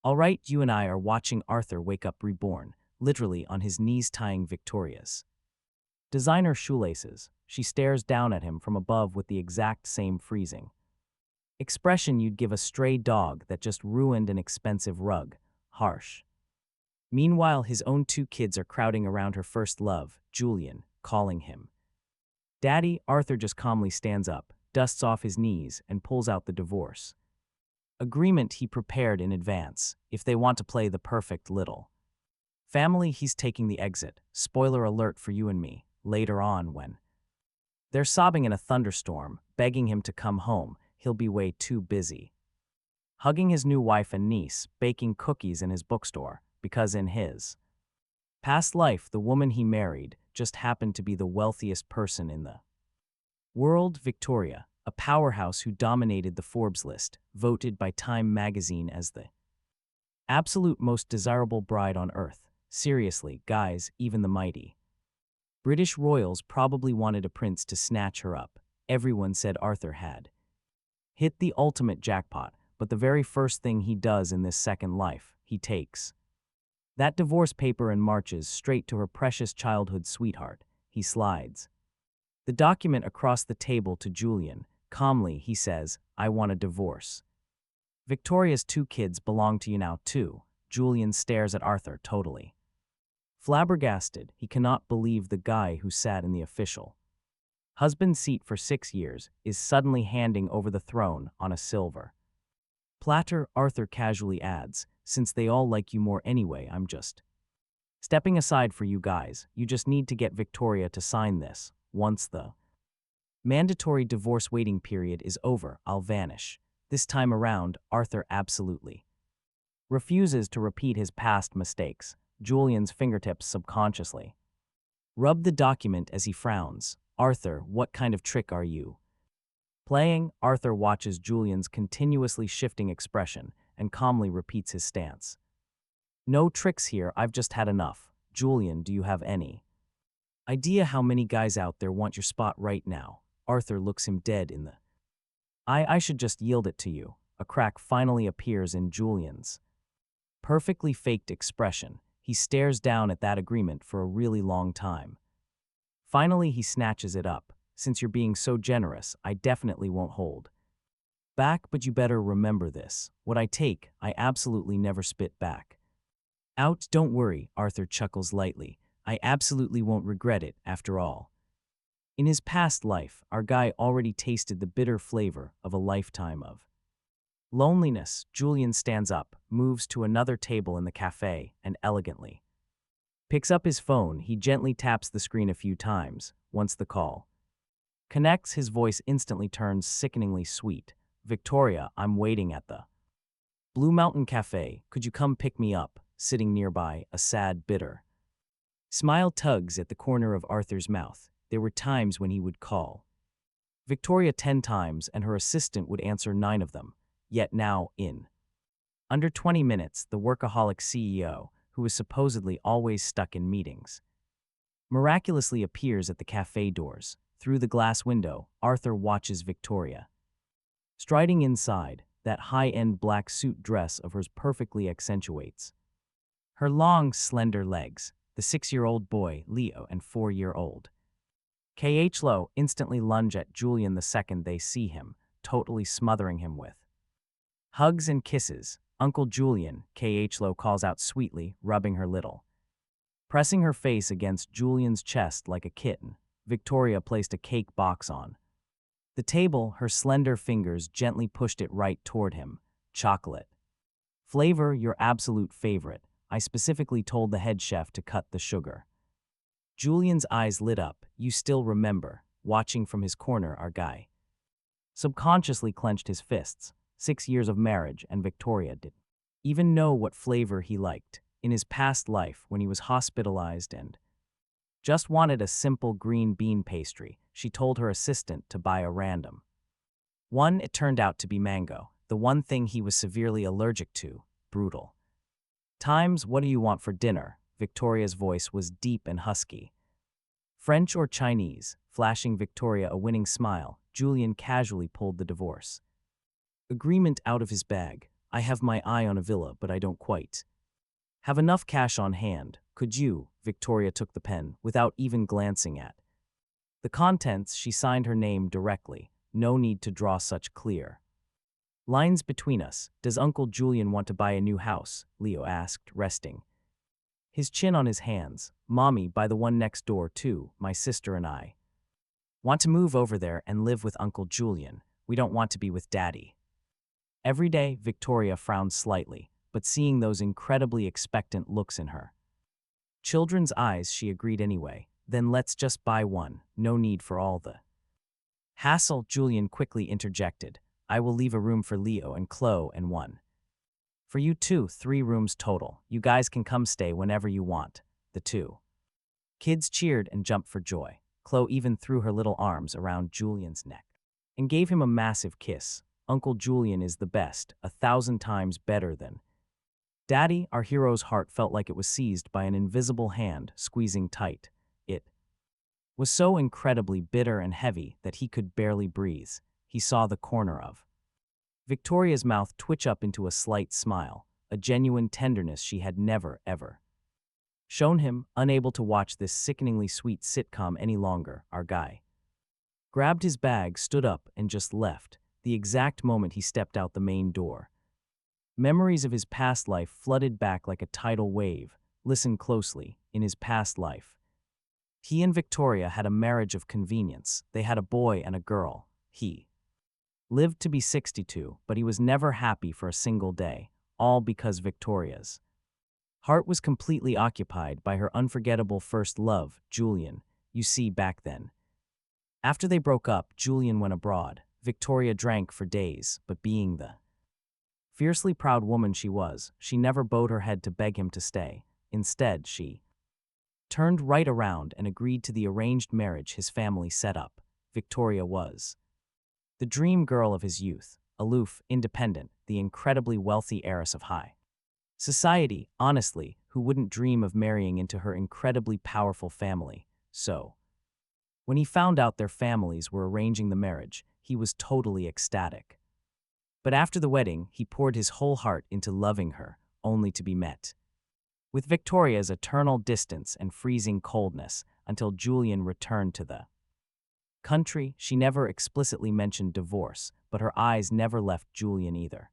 All right, you and I are watching Arthur wake up reborn, literally on his knees tying Victoria's designer shoelaces. She stares down at him from above with the exact same freezing expression you'd give a stray dog that just ruined an expensive rug. Harsh. Meanwhile, his own two kids are crowding around her first love, Julian, calling him Daddy. Arthur just calmly stands up, dusts off his knees, and pulls out the divorce agreement he prepared in advance, if they want to play the perfect little family. He's taking the exit. Spoiler alert for you and me, later on when they're sobbing in a thunderstorm, begging him to come home. He'll be way too busy hugging his new wife and niece, baking cookies in his bookstore, because in his past life, the woman he married just happened to be the wealthiest person in the world, Victoria, a powerhouse who dominated the Forbes list, voted by Time magazine as the absolute most desirable bride on earth. Seriously, guys, even the mighty British royals probably wanted a prince to snatch her up. Everyone said Arthur had hit the ultimate jackpot, but the very first thing he does in this second life, he takes that divorce paper and marches straight to her precious childhood sweetheart. He slides the document across the table to Julian. Calmly, he says, I want a divorce. Victoria's two kids belong to you now, too. Julian stares at Arthur, totally flabbergasted. He cannot believe the guy who sat in the official husband's seat for 6 years is suddenly handing over the throne on a silver platter. Arthur casually adds, since they all like you more anyway, I'm just stepping aside for you guys. You just need to get Victoria to sign this. Once the mandatory divorce waiting period is over, I'll vanish. This time around, Arthur absolutely refuses to repeat his past mistakes. Julian's fingertips subconsciously rub the document as he frowns. Arthur, what kind of trick are you playing? Arthur watches Julian's continuously shifting expression and calmly repeats his stance. No tricks here, I've just had enough. Julian, do you have any idea how many guys out there want your spot right now? Arthur looks him dead in the eye. I should just yield it to you. A crack finally appears in Julian's perfectly faked expression. He stares down at that agreement for a really long time. Finally, he snatches it up. Since you're being so generous, I definitely won't hold back, but you better remember this. What I take, I absolutely never spit back out. Don't worry, Arthur chuckles lightly. I absolutely won't regret it, after all. In his past life, our guy already tasted the bitter flavor of a lifetime of loneliness. Julian stands up, moves to another table in the cafe, and elegantly picks up his phone. He gently taps the screen a few times. Once the call connects, his voice instantly turns sickeningly sweet. Victoria, I'm waiting at the Blue Mountain Cafe. Could you come pick me up? Sitting nearby, a sad, bitter smile tugs at the corner of Arthur's mouth. There were times when he would call Victoria 10 times and her assistant would answer 9 of them. Yet now, in under 20 minutes, the workaholic CEO, who was supposedly always stuck in meetings, miraculously appears at the cafe doors. Through the glass window, Arthur watches Victoria striding inside. That high-end black suit dress of hers perfectly accentuates her long, slender legs. The 6-year-old boy, Leo, and 4-year-old Khlo instantly lunge at Julian the second they see him, totally smothering him with hugs and kisses. Uncle Julian, Khlo calls out sweetly, rubbing her little, pressing her face against Julian's chest like a kitten. Victoria placed a cake box on the table. Her slender fingers gently pushed it right toward him. Chocolate flavor, your absolute favorite. I specifically told the head chef to cut the sugar. Julian's eyes lit up. You still remember? Watching from his corner, our guy subconsciously clenched his fists. 6 years of marriage, and Victoria didn't even know what flavor he liked. In his past life, when he was hospitalized and just wanted a simple green bean pastry, she told her assistant to buy a random one. It turned out to be mango, the one thing he was severely allergic to. Brutal times. What do you want for dinner? Victoria's voice was deep and husky. French or Chinese? Flashing Victoria a winning smile, Julian casually pulled the divorce agreement out of his bag. I have my eye on a villa, but I don't quite have enough cash on hand. Could you? Victoria took the pen, without even glancing at the contents. She signed her name directly. No need to draw such clear lines between us. Does Uncle Julian want to buy a new house? Leo asked, resting his chin on his hands. Mommy, buy the one next door too. My sister and I want to move over there and live with Uncle Julian. We don't want to be with Daddy every day. Victoria frowned slightly, but seeing those incredibly expectant looks in her children's eyes, she agreed anyway. Then let's just buy one. No need for all the hassle. Julian quickly interjected. I will leave a room for Leo and Chloe and one for you too. 3 rooms total. You guys can come stay whenever you want. The 2 kids cheered and jumped for joy. Chloe even threw her little arms around Julian's neck and gave him a massive kiss. Uncle Julian is the best, 1,000 times better than Daddy. Our hero's heart felt like it was seized by an invisible hand, squeezing tight. It was so incredibly bitter and heavy that he could barely breathe. He saw the corner of Victoria's mouth twitch up into a slight smile, a genuine tenderness she had never, ever shown him. Unable to watch this sickeningly sweet sitcom any longer, our guy grabbed his bag, stood up, and just left, the exact moment he stepped out the main door. Memories of his past life flooded back like a tidal wave. Listen closely. In his past life, he and Victoria had a marriage of convenience. They had a boy and a girl. He lived to be 62, but he was never happy for a single day, all because Victoria's heart was completely occupied by her unforgettable first love, Julian. You see, back then, after they broke up, Julian went abroad. Victoria drank for days, but being the fiercely proud woman she was, she never bowed her head to beg him to stay. Instead, she turned right around and agreed to the arranged marriage his family set up. Victoria was the dream girl of his youth, aloof, independent, the incredibly wealthy heiress of high society. Honestly, who wouldn't dream of marrying into her incredibly powerful family? So, when he found out their families were arranging the marriage, he was totally ecstatic. But after the wedding, he poured his whole heart into loving her, only to be met with Victoria's eternal distance and freezing coldness until Julian returned to the country. She never explicitly mentioned divorce, but her eyes never left Julian either.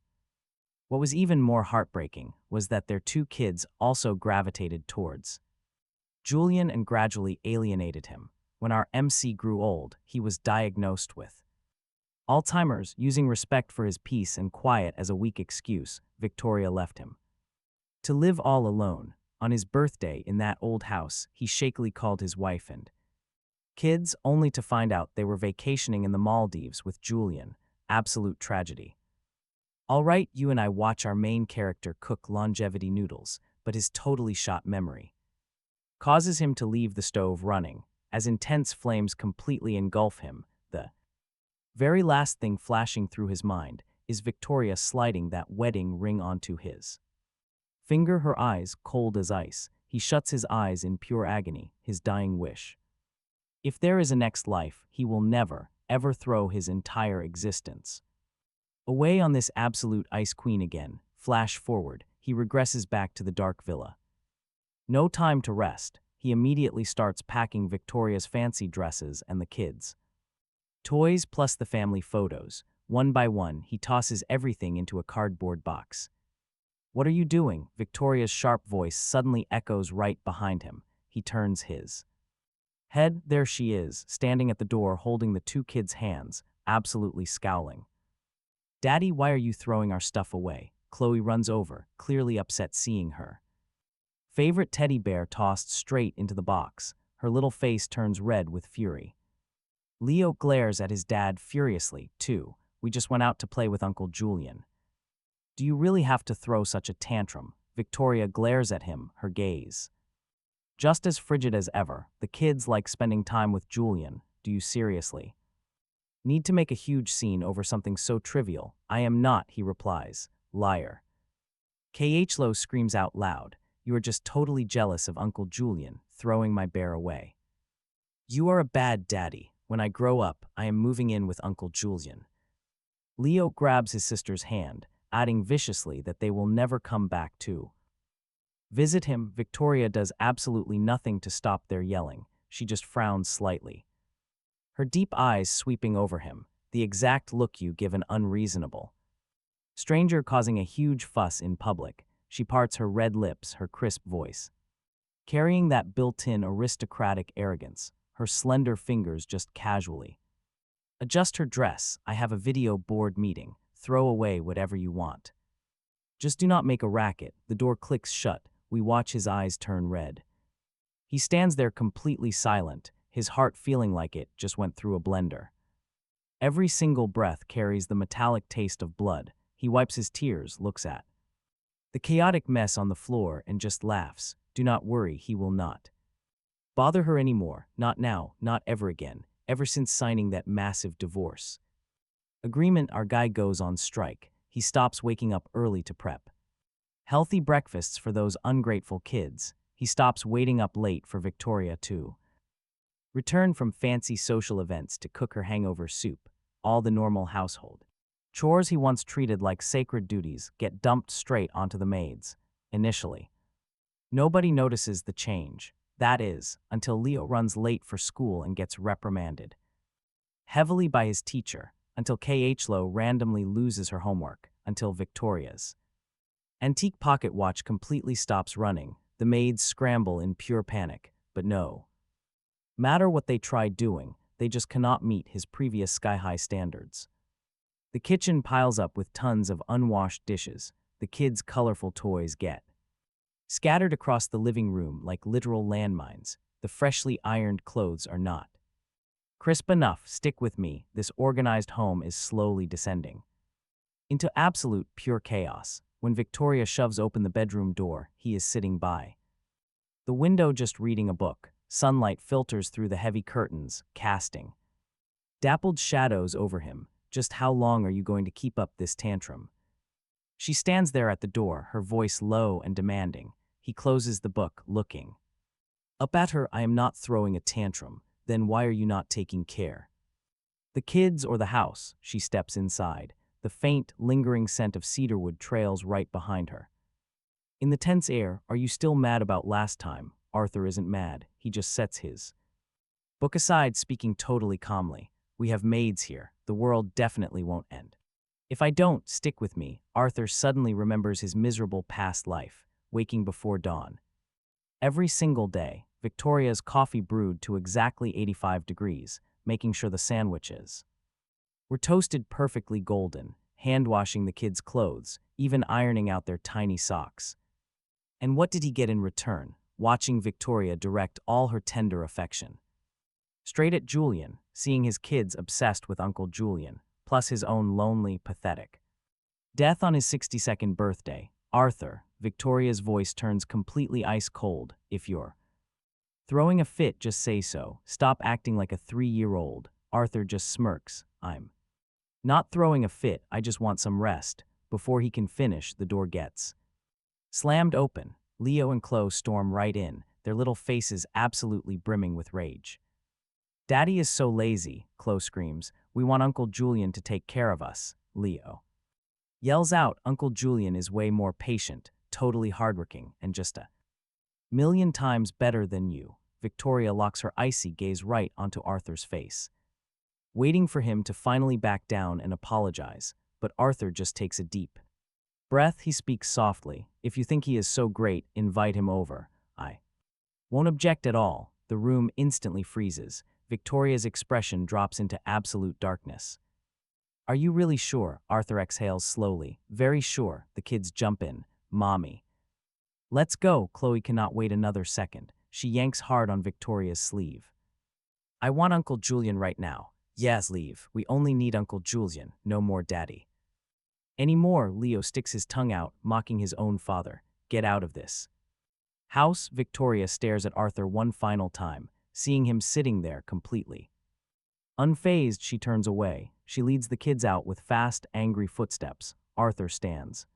What was even more heartbreaking was that their 2 kids also gravitated towards Julian and gradually alienated him. When our MC grew old, he was diagnosed with Alzheimer's. Using respect for his peace and quiet as a weak excuse, Victoria left him to live all alone. On his birthday in that old house, he shakily called his wife and kids, only to find out they were vacationing in the Maldives with Julian. Absolute tragedy. All right, you and I watch our main character cook longevity noodles, but his totally shot memory causes him to leave the stove running, as intense flames completely engulf him. The very last thing flashing through his mind is Victoria sliding that wedding ring onto his finger, her eyes cold as ice. He shuts his eyes in pure agony, his dying wish. If there is a next life, he will never, ever throw his entire existence away on this absolute ice queen again. Flash forward, he regresses back to the dark villa. No time to rest. He immediately starts packing Victoria's fancy dresses and the kids' toys plus the family photos. One by one, he tosses everything into a cardboard box. What are you doing? Victoria's sharp voice suddenly echoes right behind him. He turns his head. There she is, standing at the door holding the 2 kids' hands, absolutely scowling. Daddy, why are you throwing our stuff away? Chloe runs over, clearly upset seeing her favorite teddy bear tossed straight into the box. Her little face turns red with fury. Leo glares at his dad furiously, too. We just went out to play with Uncle Julian. Do you really have to throw such a tantrum? Victoria glares at him, her gaze just as frigid as ever. The kids like spending time with Julian. Do you seriously need to make a huge scene over something so trivial? I am not, he replies. Liar. Khlo screams out loud. You are just totally jealous of Uncle Julian, throwing my bear away. You are a bad daddy. When I grow up, I am moving in with Uncle Julian. Leo grabs his sister's hand. adding viciously that they will never come back to visit him. Victoria does absolutely nothing to stop their yelling. She just frowns slightly, her deep eyes sweeping over him, the exact look you give an unreasonable stranger causing a huge fuss in public. She parts her red lips, her crisp voice carrying that built-in aristocratic arrogance, her slender fingers just casually adjust her dress. I have a video board meeting. Throw away whatever you want. Just do not make a racket. The door clicks shut. We watch his eyes turn red. He stands there completely silent, his heart feeling like it just went through a blender. Every single breath carries the metallic taste of blood. He wipes his tears, looks at the chaotic mess on the floor, and just laughs. Do not worry, he will not bother her anymore. Not now, not ever again, ever since signing that massive divorce agreement. Our guy goes on strike. He stops waking up early to prep healthy breakfasts for those ungrateful kids. He stops waiting up late for Victoria to return from fancy social events to cook her hangover soup. All the normal household chores he once treated like sacred duties get dumped straight onto the maids. Initially, nobody notices the change. That is, until Leo runs late for school and gets reprimanded heavily by his teacher, until Khlo randomly loses her homework, until Victoria's antique pocket watch completely stops running. The maids scramble in pure panic, but no matter what they try doing, they just cannot meet his previous sky-high standards. The kitchen piles up with tons of unwashed dishes. The kids' colorful toys get scattered across the living room like literal landmines. The freshly ironed clothes are not crisp enough. Stick with me. This organized home is slowly descending into absolute pure chaos. When Victoria shoves open the bedroom door, he is sitting by the window just reading a book. Sunlight filters through the heavy curtains, casting dappled shadows over him. Just how long are you going to keep up this tantrum? She stands there at the door, her voice low and demanding. He closes the book, looking up at her. I am not throwing a tantrum. Then why are you not taking care? The kids or the house? She steps inside. The faint, lingering scent of cedarwood trails right behind her. In the tense air, are you still mad about last time? Arthur isn't mad. He just sets his book aside, speaking totally calmly. We have maids here. The world definitely won't end if I don't. Stick with me. Arthur suddenly remembers his miserable past life, waking before dawn every single day. Victoria's coffee brewed to exactly 85 degrees, making sure the sandwiches were toasted perfectly golden, hand-washing the kids' clothes, even ironing out their tiny socks. And what did he get in return? Watching Victoria direct all her tender affection straight at Julian, seeing his kids obsessed with Uncle Julian, plus his own lonely, pathetic death on his 62nd birthday. Arthur, Victoria's voice turns completely ice cold. If you're throwing a fit, just say so. Stop acting like a 3-year-old. Arthur just smirks. I'm not throwing a fit, I just want some rest. Before he can finish, the door gets slammed open. Leo and Chloe storm right in, their little faces absolutely brimming with rage. Daddy is so lazy, Chloe screams. We want Uncle Julian to take care of us. Leo yells out, Uncle Julian is way more patient, totally hardworking, and just a million times better than you. Victoria locks her icy gaze right onto Arthur's face, waiting for him to finally back down and apologize, but Arthur just takes a deep breath. He speaks softly. If you think he is so great, invite him over. I won't object at all. The room instantly freezes. Victoria's expression drops into absolute darkness. Are you really sure? Arthur exhales slowly. Very sure. The kids jump in. Mommy, let's go. Chloe cannot wait another second. She yanks hard on Victoria's sleeve. I want Uncle Julian right now. Yes, leave. We only need Uncle Julian, no more Daddy anymore. Leo sticks his tongue out, mocking his own father. Get out of this house. Victoria stares at Arthur one final time, seeing him sitting there completely unfazed. She turns away. She leads the kids out with fast, angry footsteps. Arthur stands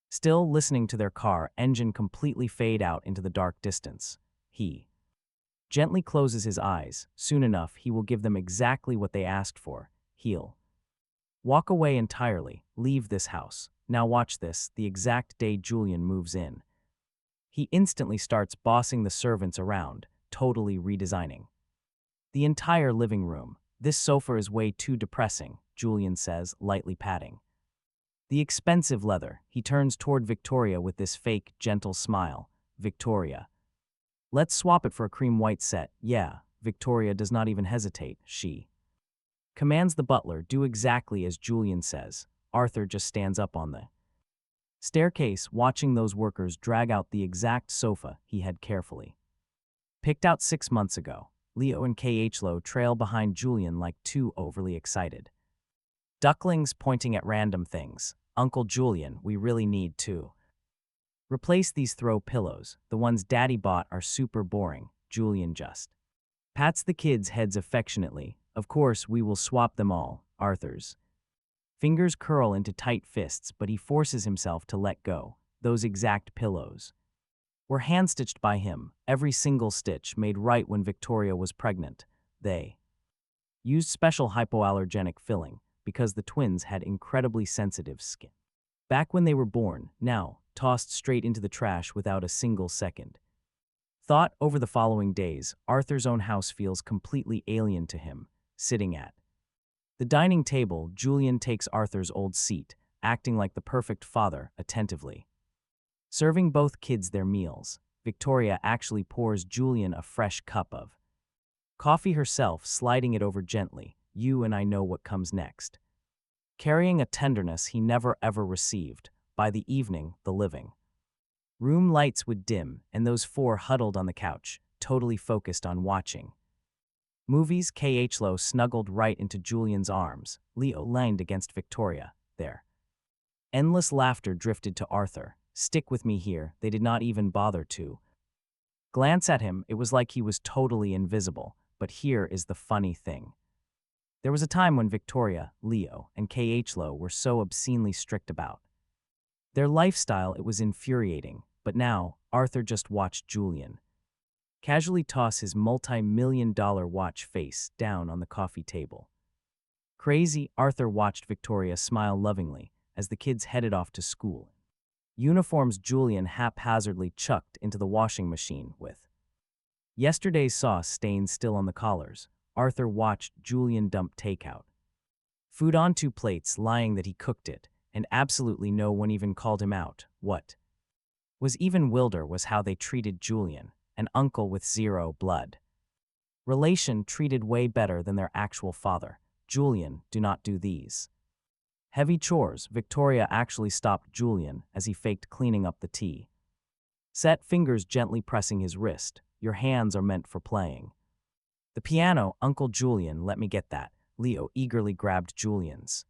still, listening to their car engine completely fade out into the dark distance. He gently closes his eyes. Soon enough, he will give them exactly what they asked for. He'll walk away entirely, leave this house. Now watch this, the exact day Julian moves in. He instantly starts bossing the servants around, totally redesigning the entire living room. This sofa is way too depressing, Julian says, lightly patting the expensive leather. He turns toward Victoria with this fake, gentle smile. Victoria. Let's swap it for a cream white set. Yeah, Victoria does not even hesitate. She commands the butler, do exactly as Julian says. Arthur just stands up on the staircase, watching those workers drag out the exact sofa he had carefully picked out 6 months ago. Leo and Khlo trail behind Julian like two overly excited ducklings pointing at random things. Uncle Julian, we really need to replace these throw pillows. The ones Daddy bought are super boring. Julian just pats the kids' heads affectionately. Of course, we will swap them all. Arthur's fingers curl into tight fists, but he forces himself to let go. Those exact pillows were hand-stitched by him, every single stitch made right when Victoria was pregnant. They used special hypoallergenic filling because the twins had incredibly sensitive skin. Back when they were born, now tossed straight into the trash without a single second thought. Over the following days, Arthur's own house feels completely alien to him. Sitting at the dining table, Julian takes Arthur's old seat, acting like the perfect father, attentively serving both kids their meals. Victoria actually pours Julian a fresh cup of coffee herself, sliding it over gently. You and I know what comes next. Carrying a tenderness he never ever received. By the evening, the living room lights would dim, and those four huddled on the couch, totally focused on watching movies. Khlo snuggled right into Julian's arms. Leo leaned against Victoria. Their endless laughter drifted to Arthur. Stick with me here. They did not even bother to glance at him. It was like he was totally invisible. But here is the funny thing. There was a time when Victoria, Leo, and Khlo were so obscenely strict about their lifestyle it was infuriating. But now, Arthur just watched Julian casually toss his multi-million-dollar watch face down on the coffee table. Crazy, Arthur watched Victoria smile lovingly as the kids headed off to school. Uniforms Julian haphazardly chucked into the washing machine with yesterday's sauce stains still on the collars. Arthur watched Julian dump takeout food onto plates, lying that he cooked it, and absolutely no one even called him out. What was even wilder was how they treated Julian, an uncle with zero blood relation, treated way better than their actual father. Julian, do not do these heavy chores. Victoria actually stopped Julian as he faked cleaning up the tea set, fingers gently pressing his wrist. Your hands are meant for playing the piano. Uncle Julian, let me get that. Leo eagerly grabbed Julian's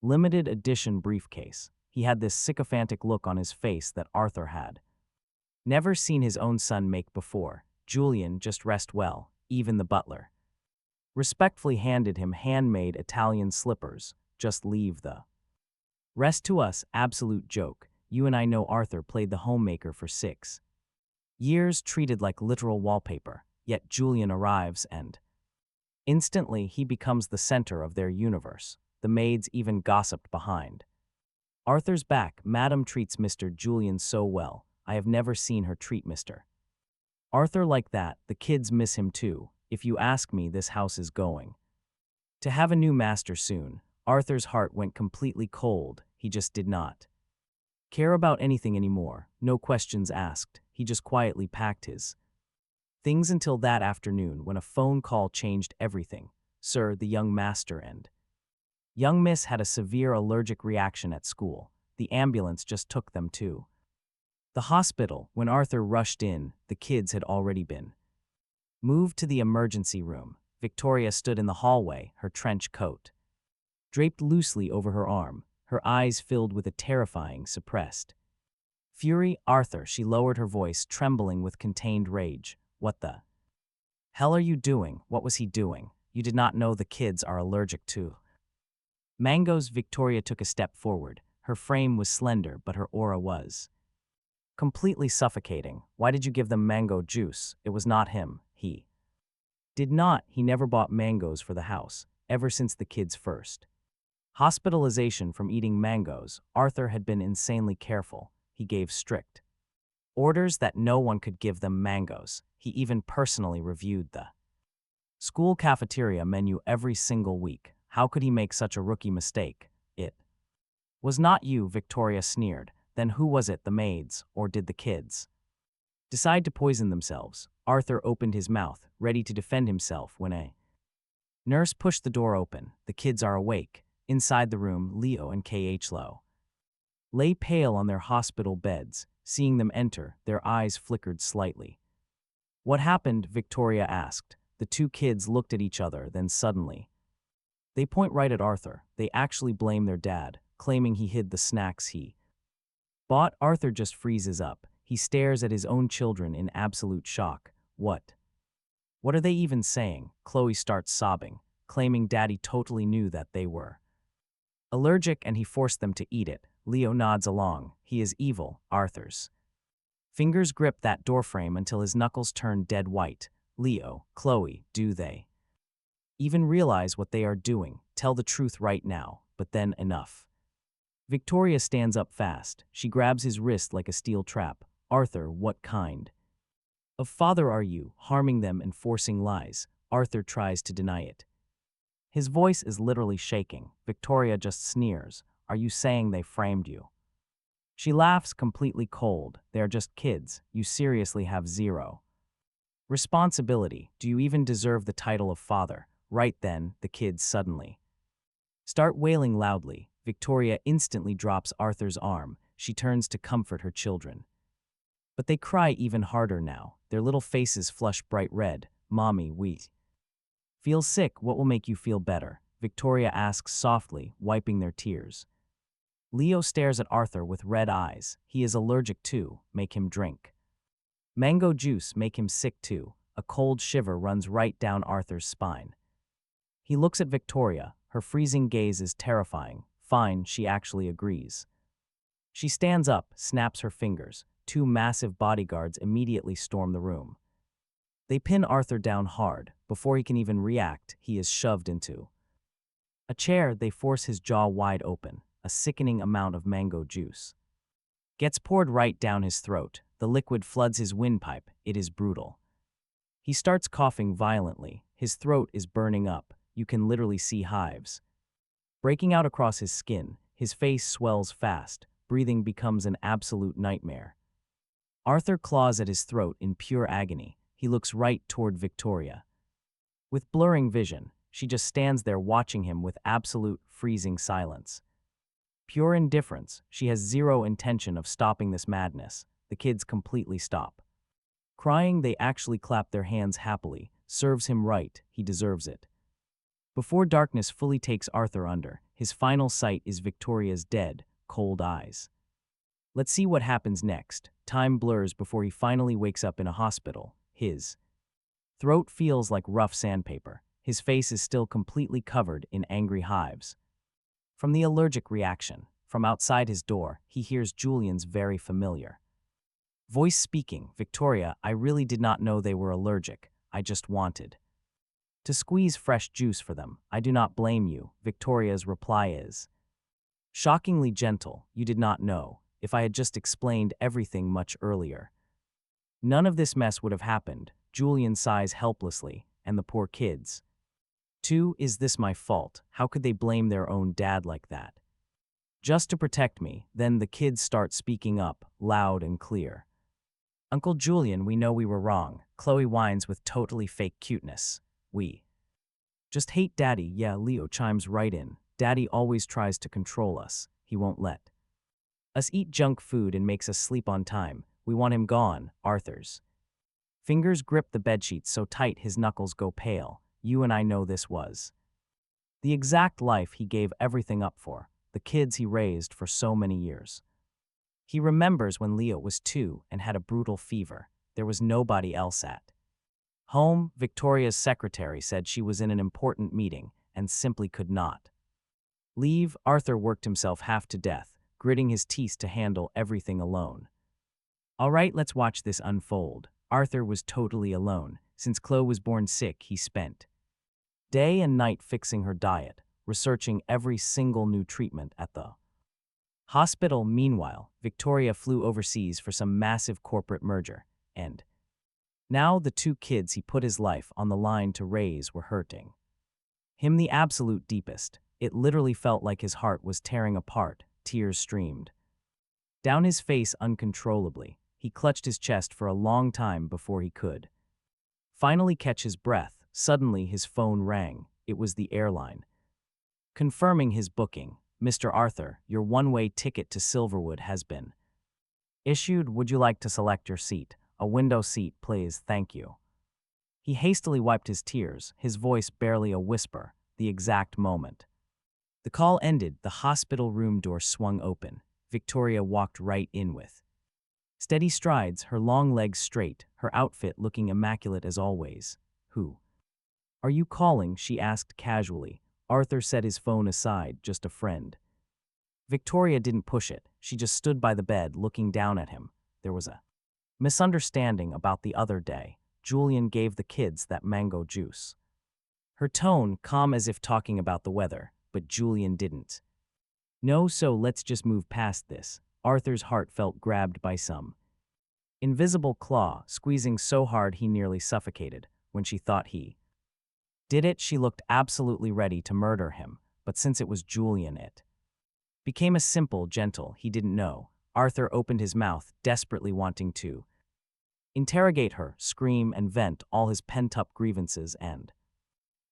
limited edition briefcase. He had this sycophantic look on his face that Arthur had never seen his own son make before. Julian, just rest well. Even the butler respectfully handed him handmade Italian slippers. Just leave the rest to us. Absolute joke. You and I know Arthur played the homemaker for 6 years, treated like literal wallpaper. Yet Julian arrives and instantly he becomes the center of their universe. The maids even gossiped behind Arthur's back. Madam treats Mr. Julian so well. I have never seen her treat Mr. Arthur like that. The kids miss him too. If you ask me, this house is going to have a new master soon. Arthur's heart went completely cold. He just did not care about anything anymore. No questions asked. He just quietly packed his things until that afternoon when a phone call changed everything. Sir, the young master and young miss had a severe allergic reaction at school. The ambulance just took them to the hospital. When Arthur rushed in, the kids had already been moved to the emergency room. Victoria stood in the hallway, her trench coat draped loosely over her arm, her eyes filled with a terrifying, suppressed fury. Arthur, she lowered her voice, trembling with contained rage. What the hell are you doing? What was he doing? You did not know the kids are allergic to mangoes. Victoria took a step forward. Her frame was slender, but her aura was completely suffocating. Why did you give them mango juice? It was not him. He did not. He never bought mangoes for the house, ever since the kids first Hospitalization from eating mangoes. Arthur had been insanely careful. He gave strict orders that no one could give them mangoes. He even personally reviewed the school cafeteria menu every single week. How could he make such a rookie mistake? It was not you, Victoria sneered. Then who was it, the maids, or did the kids decide to poison themselves? Arthur opened his mouth, ready to defend himself, when a nurse pushed the door open. The kids are awake. Inside the room, Leo and K.H. Lowe lay pale on their hospital beds. Seeing them enter, their eyes flickered slightly. What happened? Victoria asked. The two kids looked at each other, then suddenly they point right at Arthur. They actually blame their dad, claiming he hid the snacks he bought. Arthur just freezes up. He stares at his own children in absolute shock. What are they even saying? Chloe starts sobbing, claiming Daddy totally knew that they were allergic and he forced them to eat it. Leo nods along. He is evil. Arthur's fingers grip that doorframe until his knuckles turn dead white. Leo, Chloe, do they even realize what they are doing? Tell the truth right now. But then enough. Victoria stands up fast. She grabs his wrist like a steel trap. Arthur, what kind of father are you, harming them and forcing lies? Arthur tries to deny it. His voice is literally shaking. Victoria just sneers. Are you saying they framed you? She laughs, completely cold. They are just kids. You seriously have zero responsibility. Do you even deserve the title of father? Right then, the kids suddenly start wailing loudly. Victoria instantly drops Arthur's arm. She turns to comfort her children. But they cry even harder now. Their little faces flush bright red. Mommy, we feel sick. What will make you feel better? Victoria asks softly, wiping their tears. Leo stares at Arthur with red eyes. He is allergic too. Make him drink mango juice. Make him sick too. A cold shiver runs right down Arthur's spine. He looks at Victoria. Her freezing gaze is terrifying. Fine, she actually agrees. She stands up, snaps her fingers. Two massive bodyguards immediately storm the room. They pin Arthur down hard. Before he can even react, he is shoved into a chair. They force his jaw wide open. A sickening amount of mango juice gets poured right down his throat. The liquid floods his windpipe. It is brutal. He starts coughing violently. His throat is burning up. You can literally see hives breaking out across his skin. His face swells fast. Breathing becomes an absolute nightmare. Arthur claws at his throat in pure agony. He looks right toward Victoria. With blurring vision, she just stands there watching him with absolute freezing silence. Pure indifference. She has zero intention of stopping this madness. The kids completely stop crying. They actually clap their hands happily. Serves him right. He deserves it. Before darkness fully takes Arthur under, his final sight is Victoria's dead, cold eyes. Let's see what happens next. Time blurs before he finally wakes up in a hospital. His throat feels like rough sandpaper. His face is still completely covered in angry hives from the allergic reaction. From outside his door, he hears Julian's very familiar voice speaking. Victoria, I really did not know they were allergic. I just wanted to squeeze fresh juice for them. I do not blame you. Victoria's reply is shockingly gentle. You did not know. If I had just explained everything much earlier, none of this mess would have happened. Julian sighs helplessly, and the poor kids. Too, is this my fault? How could they blame their own dad like that? Just to protect me. Then the kids start speaking up, loud and clear. Uncle Julian, we know we were wrong. Chloe whines with totally fake cuteness. We just hate Daddy. Yeah, Leo chimes right in. Daddy always tries to control us. He won't let us eat junk food and makes us sleep on time. We want him gone. Arthur's fingers grip the bedsheets so tight his knuckles go pale. You and I know this was the exact life he gave everything up for, the kids he raised for so many years. He remembers when Leo was 2 and had a brutal fever. There was nobody else at home. Victoria's secretary said she was in an important meeting and simply could not leave. Arthur worked himself half to death, gritting his teeth to handle everything alone. All right, let's watch this unfold. Arthur was totally alone. Since Chloe was born sick, he spent day and night fixing her diet, researching every single new treatment at the hospital. Meanwhile, Victoria flew overseas for some massive corporate merger, and now the two kids he put his life on the line to raise were hurting him the absolute deepest. It literally felt like his heart was tearing apart. Tears streamed down his face uncontrollably. He clutched his chest for a long time before he could finally catch his breath. Suddenly his phone rang. It was the airline, confirming his booking. "Mr. Arthur, your one-way ticket to Silverwood has been issued. Would you like to select your seat? A window seat, please, thank you." He hastily wiped his tears, his voice barely a whisper. The exact moment the call ended, the hospital room door swung open. Victoria walked right in with steady strides, her long legs straight, her outfit looking immaculate as always. "Who are you calling?" she asked casually. Arthur set his phone aside. "Just a friend." Victoria didn't push it. She just stood by the bed, looking down at him. There was a misunderstanding about the other day. Julian gave the kids that mango juice. Her tone, calm as if talking about the weather, but Julian didn't. "No, so let's just move past this." Arthur's heart felt grabbed by some invisible claw, squeezing so hard he nearly suffocated. When she thought he did it, she looked absolutely ready to murder him, but since it was Julian, it became a simple, gentle, he didn't know. Arthur opened his mouth, desperately wanting to interrogate her, scream and vent all his pent-up grievances and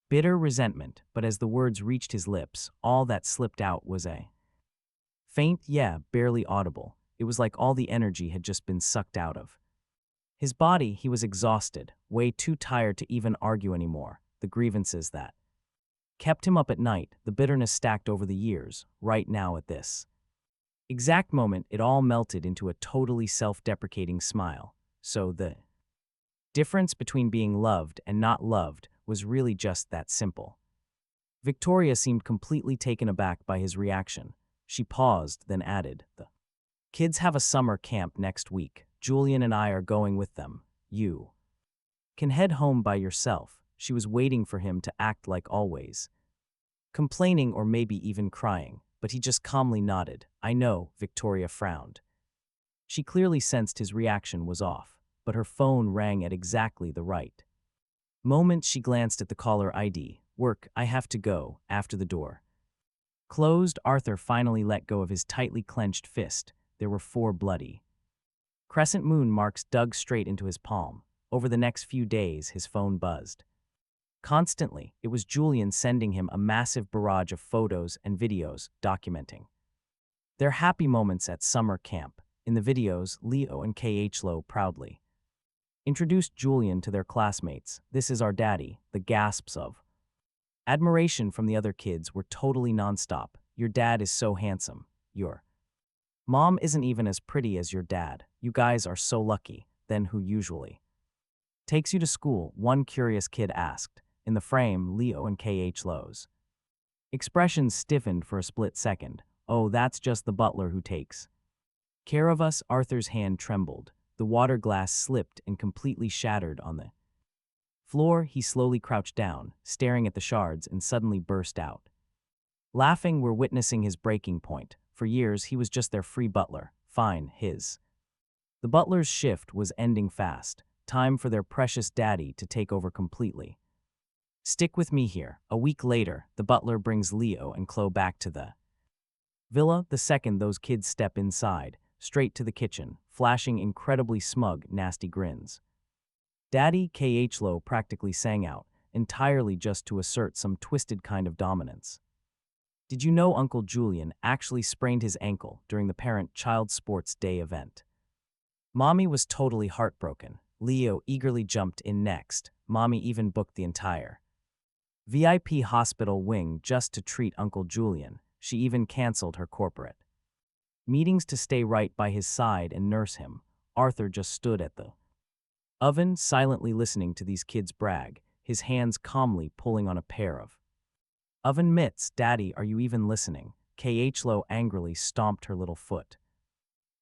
bitter resentment, but as the words reached his lips, all that slipped out was a faint, yeah, barely audible. It was like all the energy had just been sucked out of his body. He was exhausted, way too tired to even argue anymore. The grievances that kept him up at night, the bitterness stacked over the years, right now at this exact moment, it all melted into a totally self-deprecating smile. So the difference between being loved and not loved was really just that simple. Victoria seemed completely taken aback by his reaction. She paused, then added, "The kids have a summer camp next week. Julian and I are going with them. You can head home by yourself." She was waiting for him to act like always, complaining or maybe even crying, but he just calmly nodded. "I know." Victoria frowned. She clearly sensed his reaction was off, but her phone rang at exactly the right moment. She glanced at the caller ID. "Work, I have to go." After the door closed, Arthur finally let go of his tightly clenched fist. There were 4 bloody crescent moon marks dug straight into his palm. Over the next few days, his phone buzzed constantly. It was Julian sending him a massive barrage of photos and videos documenting their happy moments at summer camp. In the videos, Leo and Khlo proudly introduced Julian to their classmates. "This is our daddy." The gasps of admiration from the other kids were totally nonstop. "Your dad is so handsome. Your mom isn't even as pretty as your dad. You guys are so lucky." "Then who usually takes you to school?" one curious kid asked. In the frame, Leo and Khlo's expressions stiffened for a split second. "Oh, that's just the butler who takes care of us." Arthur's hand trembled. The water glass slipped and completely shattered on the floor. He slowly crouched down, staring at the shards, and suddenly burst out laughing. "We're witnessing his breaking point. For years, he was just their free butler. Fine, his." The butler's shift was ending fast. Time for their precious daddy to take over completely. "Stick with me here." A week later, the butler brings Leo and Khlo back to the villa. The second those kids step inside, straight to the kitchen, flashing incredibly smug, nasty grins. Daddy, Khlo practically sang out, entirely just to assert some twisted kind of dominance. "Did you know Uncle Julian actually sprained his ankle during the parent-child sports day event?" Mommy was totally heartbroken. Leo eagerly jumped in next. Mommy even booked the entire VIP hospital wing just to treat Uncle Julian. She even canceled her corporate meetings to stay right by his side and nurse him. Arthur just stood at the oven, silently listening to these kids brag, his hands calmly pulling on a pair of oven mitts. "Daddy, are you even listening?" Khlo angrily stomped her little foot.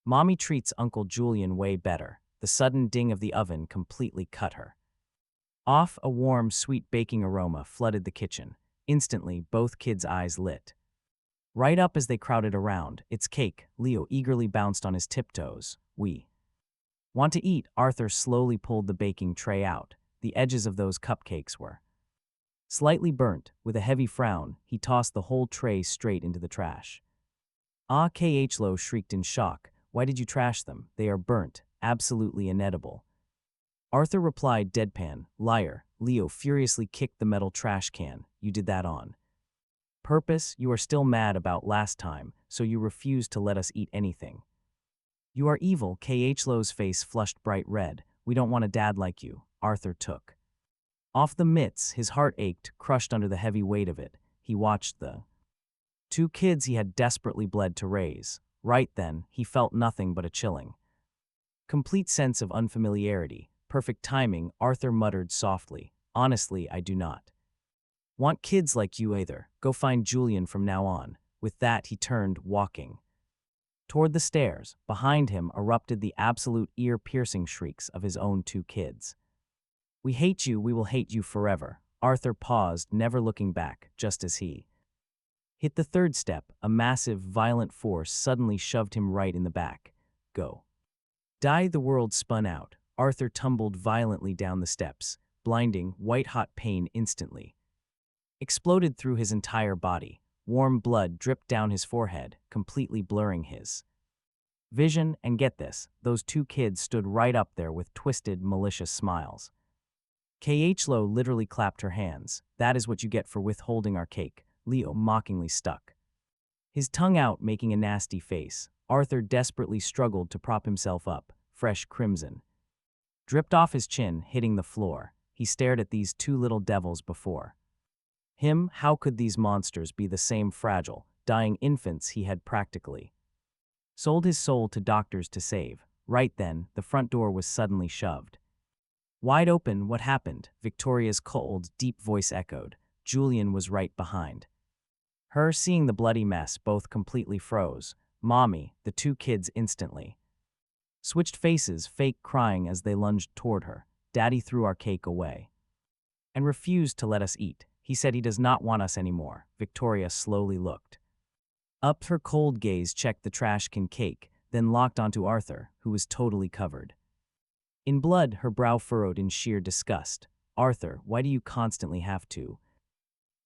"Mommy treats Uncle Julian way better." The sudden ding of the oven completely cut her off. A warm, sweet baking aroma flooded the kitchen. Instantly, both kids' eyes lit. Right up as they crowded around, "It's cake," Leo eagerly bounced on his tiptoes. "We want to eat." Arthur slowly pulled the baking tray out. The edges of those cupcakes were slightly burnt. With a heavy frown, he tossed the whole tray straight into the trash. "Ah," Khlo shrieked in shock. "Why did you trash them? They are burnt, absolutely inedible." Arthur replied deadpan, "Liar." Leo furiously kicked the metal trash can. "You did that on purpose. You are still mad about last time, so you refuse to let us eat anything. You are evil." Khlo's face flushed bright red. "We don't want a dad like you." Arthur took off the mitts. His heart ached, crushed under the heavy weight of it. He watched the two kids he had desperately bled to raise. Right then, he felt nothing but a chilling, complete sense of unfamiliarity. "Perfect timing," Arthur muttered softly. "Honestly, I do not want kids like you either. Go find Julian from now on." With that, he turned, walking toward the stairs. Behind him erupted the absolute ear-piercing shrieks of his own two kids. "We hate you, we will hate you forever." Arthur paused, never looking back. Just as he hit the third step, a massive, violent force suddenly shoved him right in the back. "Go die." The world spun out. Arthur tumbled violently down the steps. Blinding, white-hot pain instantly exploded through his entire body. Warm blood dripped down his forehead, completely blurring his vision. And get this, those two kids stood right up there with twisted, malicious smiles. Khlo literally clapped her hands. "That is what you get for withholding our cake." Leo mockingly stuck his tongue out, making a nasty face. Arthur desperately struggled to prop himself up. Fresh crimson dripped off his chin, hitting the floor. He stared at these two little devils before him. How could these monsters be the same fragile, dying infants he had practically sold his soul to doctors to save? Right then, the front door was suddenly shoved wide open. "What happened?" Victoria's cold, deep voice echoed. Julian was right behind her. Seeing the bloody mess, both completely froze. "Mommy," the two kids instantly switched faces, fake crying as they lunged toward her. "Daddy threw our cake away and refused to let us eat. He said he does not want us anymore." Victoria slowly looked up. Her cold gaze checked the trash can cake, then locked onto Arthur, who was totally covered in blood. Her brow furrowed in sheer disgust. "Arthur, why do you constantly have to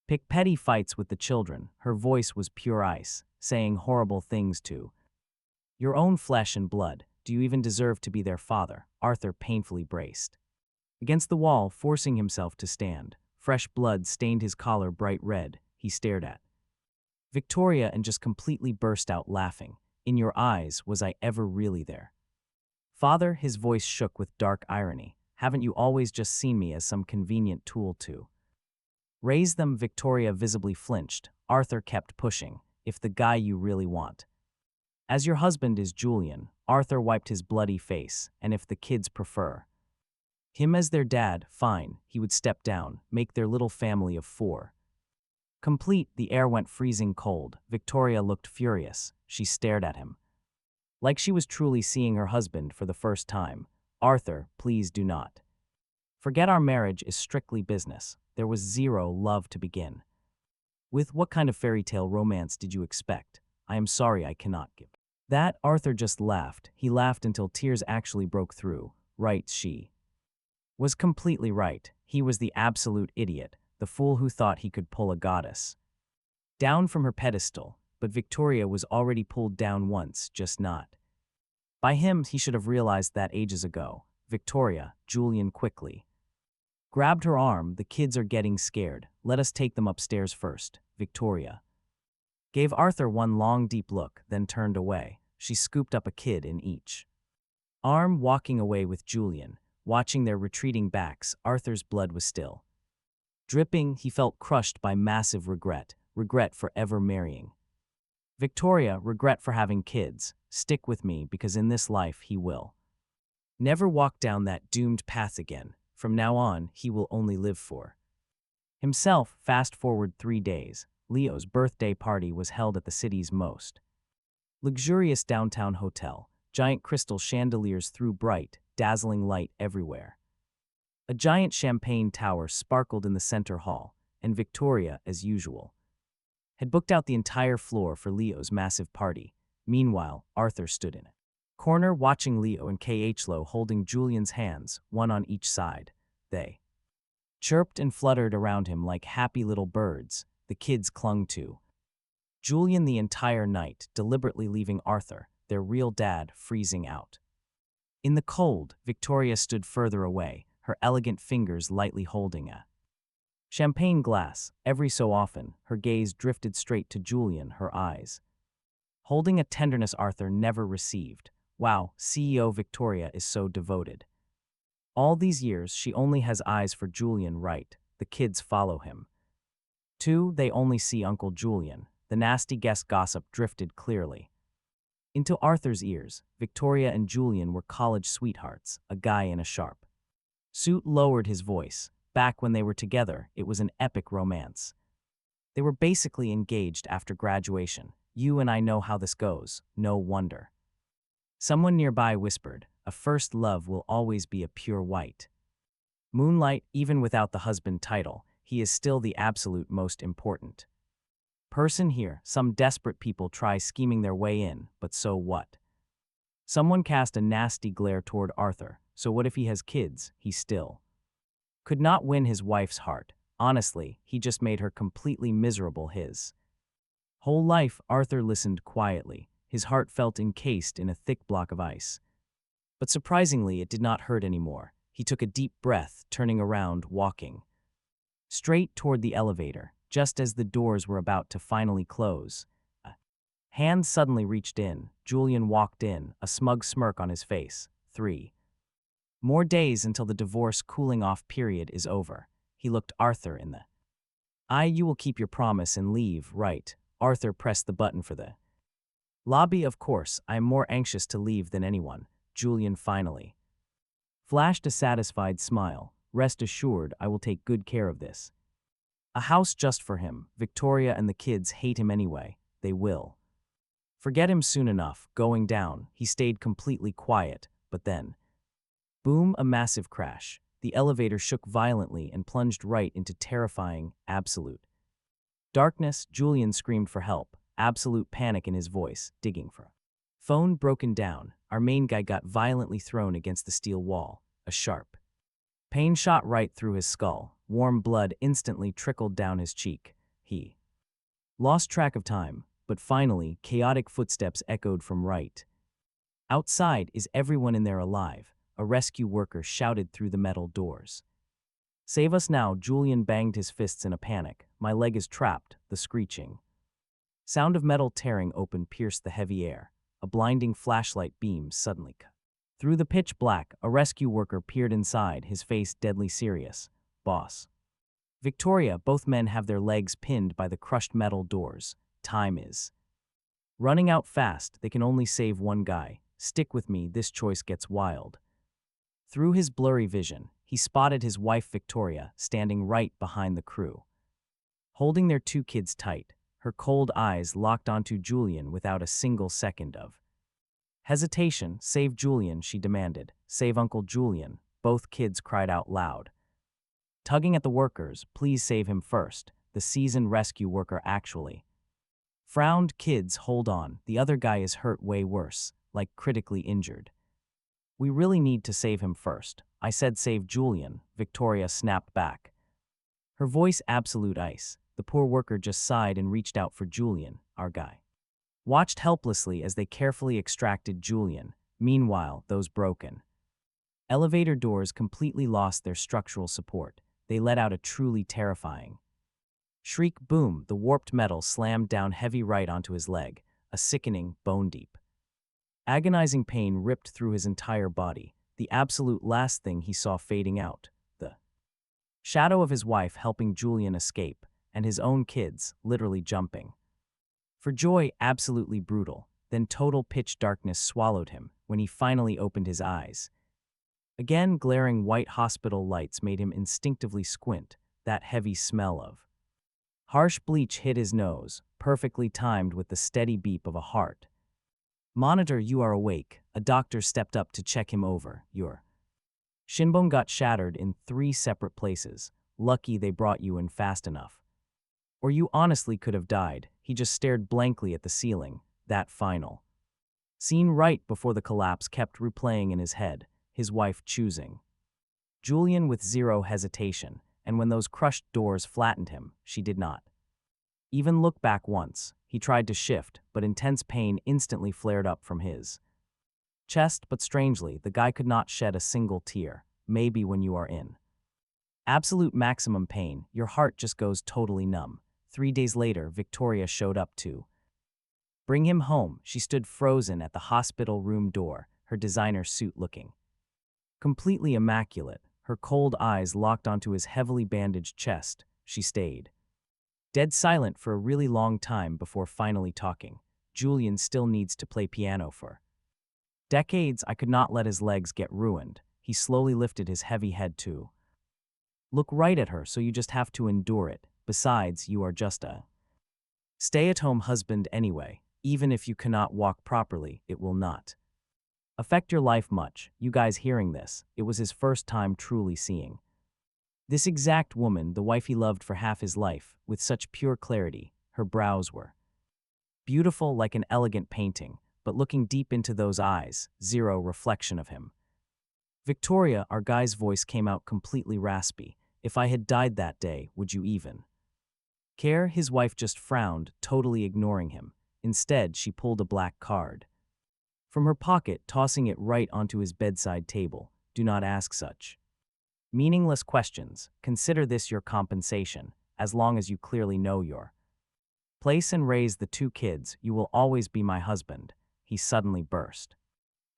pick petty fights with the children?" Her voice was pure ice, saying horrible things to your own flesh and blood. "Do you even deserve to be their father?" Arthur painfully braced against the wall, forcing himself to stand. Fresh blood stained his collar bright red. He stared at Victoria and just completely burst out laughing. "In your eyes, was I ever really there, father?" His voice shook with dark irony. "Haven't you always just seen me as some convenient tool to raise them?" Victoria visibly flinched. Arthur kept pushing. "If the guy you really want as your husband is Julian," Arthur wiped his bloody face, "and if the kids prefer him as their dad, fine." He would step down, make their little family of 4 complete. The air went freezing cold. Victoria looked furious. She stared at him like she was truly seeing her husband for the first time. "Arthur, please do not forget our marriage is strictly business. There was zero love to begin with. What kind of fairy tale romance did you expect? I am sorry, I cannot give that." Arthur just laughed. He laughed until tears actually broke through. Right, she was completely right. He was the absolute idiot, the fool who thought he could pull a goddess down from her pedestal. But Victoria was already pulled down once, just not by him. He should have realized that ages ago. "Victoria," Julian quickly grabbed her arm. "The kids are getting scared. Let us take them upstairs first." Victoria gave Arthur one long, deep look, then turned away. She scooped up a kid in each arm, walking away with Julian. Watching their retreating backs, Arthur's blood was still dripping. He felt crushed by massive regret. Regret for ever marrying Victoria, regret for having kids. Stick with me, because in this life he will never walk down that doomed path again. From now on, he will only live for himself. Fast forward 3 days. Leo's birthday party was held at the city's most luxurious downtown hotel. Giant crystal chandeliers threw bright, dazzling light everywhere. A giant champagne tower sparkled in the center hall. and Victoria, as usual, had booked out the entire floor for Leo's massive party. Meanwhile, Arthur stood in a corner watching Leo and Khlo holding Julian's hands, one on each side. They chirped and fluttered around him like happy little birds. The kids clung to Julian the entire night, deliberately leaving Arthur, their real dad, freezing out. In the cold, Victoria stood further away, her elegant fingers lightly holding a champagne glass. Every so often, her gaze drifted straight to Julian, her eyes holding a tenderness Arthur never received. Wow, CEO Victoria is so devoted. All these years, she only has eyes for Julian, right? The kids follow him. 2. They only see Uncle Julian. The nasty guest gossip drifted clearly into Arthur's ears. Victoria and Julian were college sweethearts. A guy in a sharp suit lowered his voice. Back when they were together, it was an epic romance. They were basically engaged after graduation. You and I know how this goes. No wonder. Someone nearby whispered, a first love will always be a pure white moonlight. Even without the husband title, he is still the absolute most important person here. Some desperate people try scheming their way in, but so what? Someone cast a nasty glare toward Arthur. So what if he has kids? He still could not win his wife's heart. Honestly, he just made her completely miserable his whole life. Arthur listened quietly. His heart felt encased in a thick block of ice. But surprisingly, it did not hurt anymore. He took a deep breath, turning around, walking straight toward the elevator. Just as the doors were about to finally close, a hand suddenly reached in. Julian walked in, a smug smirk on his face. 3 more days until the divorce cooling-off period is over. He looked Arthur in the eye. You will keep your promise and leave, right? Arthur pressed the button for the lobby. Of course, I am more anxious to leave than anyone. Julian finally flashed a satisfied smile. Rest assured, I will take good care of this. A house just for him. Victoria and the kids hate him anyway. They will forget him soon enough. Going down, he stayed completely quiet, but then, boom, a massive crash. The elevator shook violently and plunged right into terrifying, absolute darkness. Julian screamed for help, absolute panic in his voice, digging for a phone. Broken down. Our main guy got violently thrown against the steel wall. A sharp pain shot right through his skull. Warm blood instantly trickled down his cheek. He lost track of time, but finally, chaotic footsteps echoed from right. Outside, is everyone in there alive? A rescue worker shouted through the metal doors. Save us now. Julian banged his fists in a panic. My leg is trapped. The screeching sound of metal tearing open pierced the heavy air. A blinding flashlight beam suddenly cut through the pitch black. A rescue worker peered inside, his face deadly serious. Boss. Victoria, both men have their legs pinned by the crushed metal doors. Time is running out fast. They can only save one guy. Stick with me, this choice gets wild. Through his blurry vision, he spotted his wife Victoria standing right behind the crew, holding their 2 kids tight. Her cold eyes locked onto Julian without a single second of hesitation. Save Julian, she demanded. Save Uncle Julian. Both kids cried out loud, tugging at the workers. Please save him first. The seasoned rescue worker actually frowned. Kids, hold on. The other guy is hurt way worse, like critically injured. We really need to save him first. I said save Julian. Victoria snapped back, her voice absolute ice. The poor worker just sighed and reached out for Julian. Our guy watched helplessly as they carefully extracted Julian. Meanwhile, those broken elevator doors completely lost their structural support. They let out a truly terrifying shriek. Boom, the warped metal slammed down heavy right onto his leg. A sickening, bone-deep, agonizing pain ripped through his entire body. The absolute last thing he saw fading out, the shadow of his wife helping Julian escape, and his own kids literally jumping for joy. Absolutely brutal. Then total pitch darkness swallowed him when he finally opened his eyes. Again, glaring white hospital lights made him instinctively squint. That heavy smell of harsh bleach hit his nose, perfectly timed with the steady beep of a heart monitor. You are awake. A doctor stepped up to check him over. Your shinbone got shattered in 3 separate places. lucky they brought you in fast enough. Or you honestly could have died. He just stared blankly at the ceiling, that final scene right before the collapse kept replaying in his head, his wife choosing Julian with zero hesitation, and when those crushed doors flattened him, she did not even look back once. He tried to shift, but intense pain instantly flared up from his chest, but strangely, the guy could not shed a single tear. Maybe when you are in absolute maximum pain, your heart just goes totally numb. 3 days later, Victoria showed up to bring him home. She stood frozen at the hospital room door, her designer suit looking completely immaculate, her cold eyes locked onto his heavily bandaged chest. She stayed dead silent for a really long time before finally talking. Julian still needs to play piano for decades. I could not let his legs get ruined. He slowly lifted his heavy head to look right at her, so you just have to endure it. Besides, you are just a stay-at-home husband anyway. Even if you cannot walk properly, it will not affect your life much. You guys hearing this, it was his first time truly seeing this exact woman, the wife he loved for half his life, with such pure clarity. Her brows were beautiful like an elegant painting, but looking deep into those eyes, zero reflection of him. Victoria, our guy's voice came out completely raspy. If I had died that day, would you even care? His wife just frowned, totally ignoring him. Instead, she pulled a black card from her pocket, tossing it right onto his bedside table. Do not ask such meaningless questions. Consider this your compensation. As long as you clearly know your place and raise the 2 kids, you will always be my husband. He suddenly burst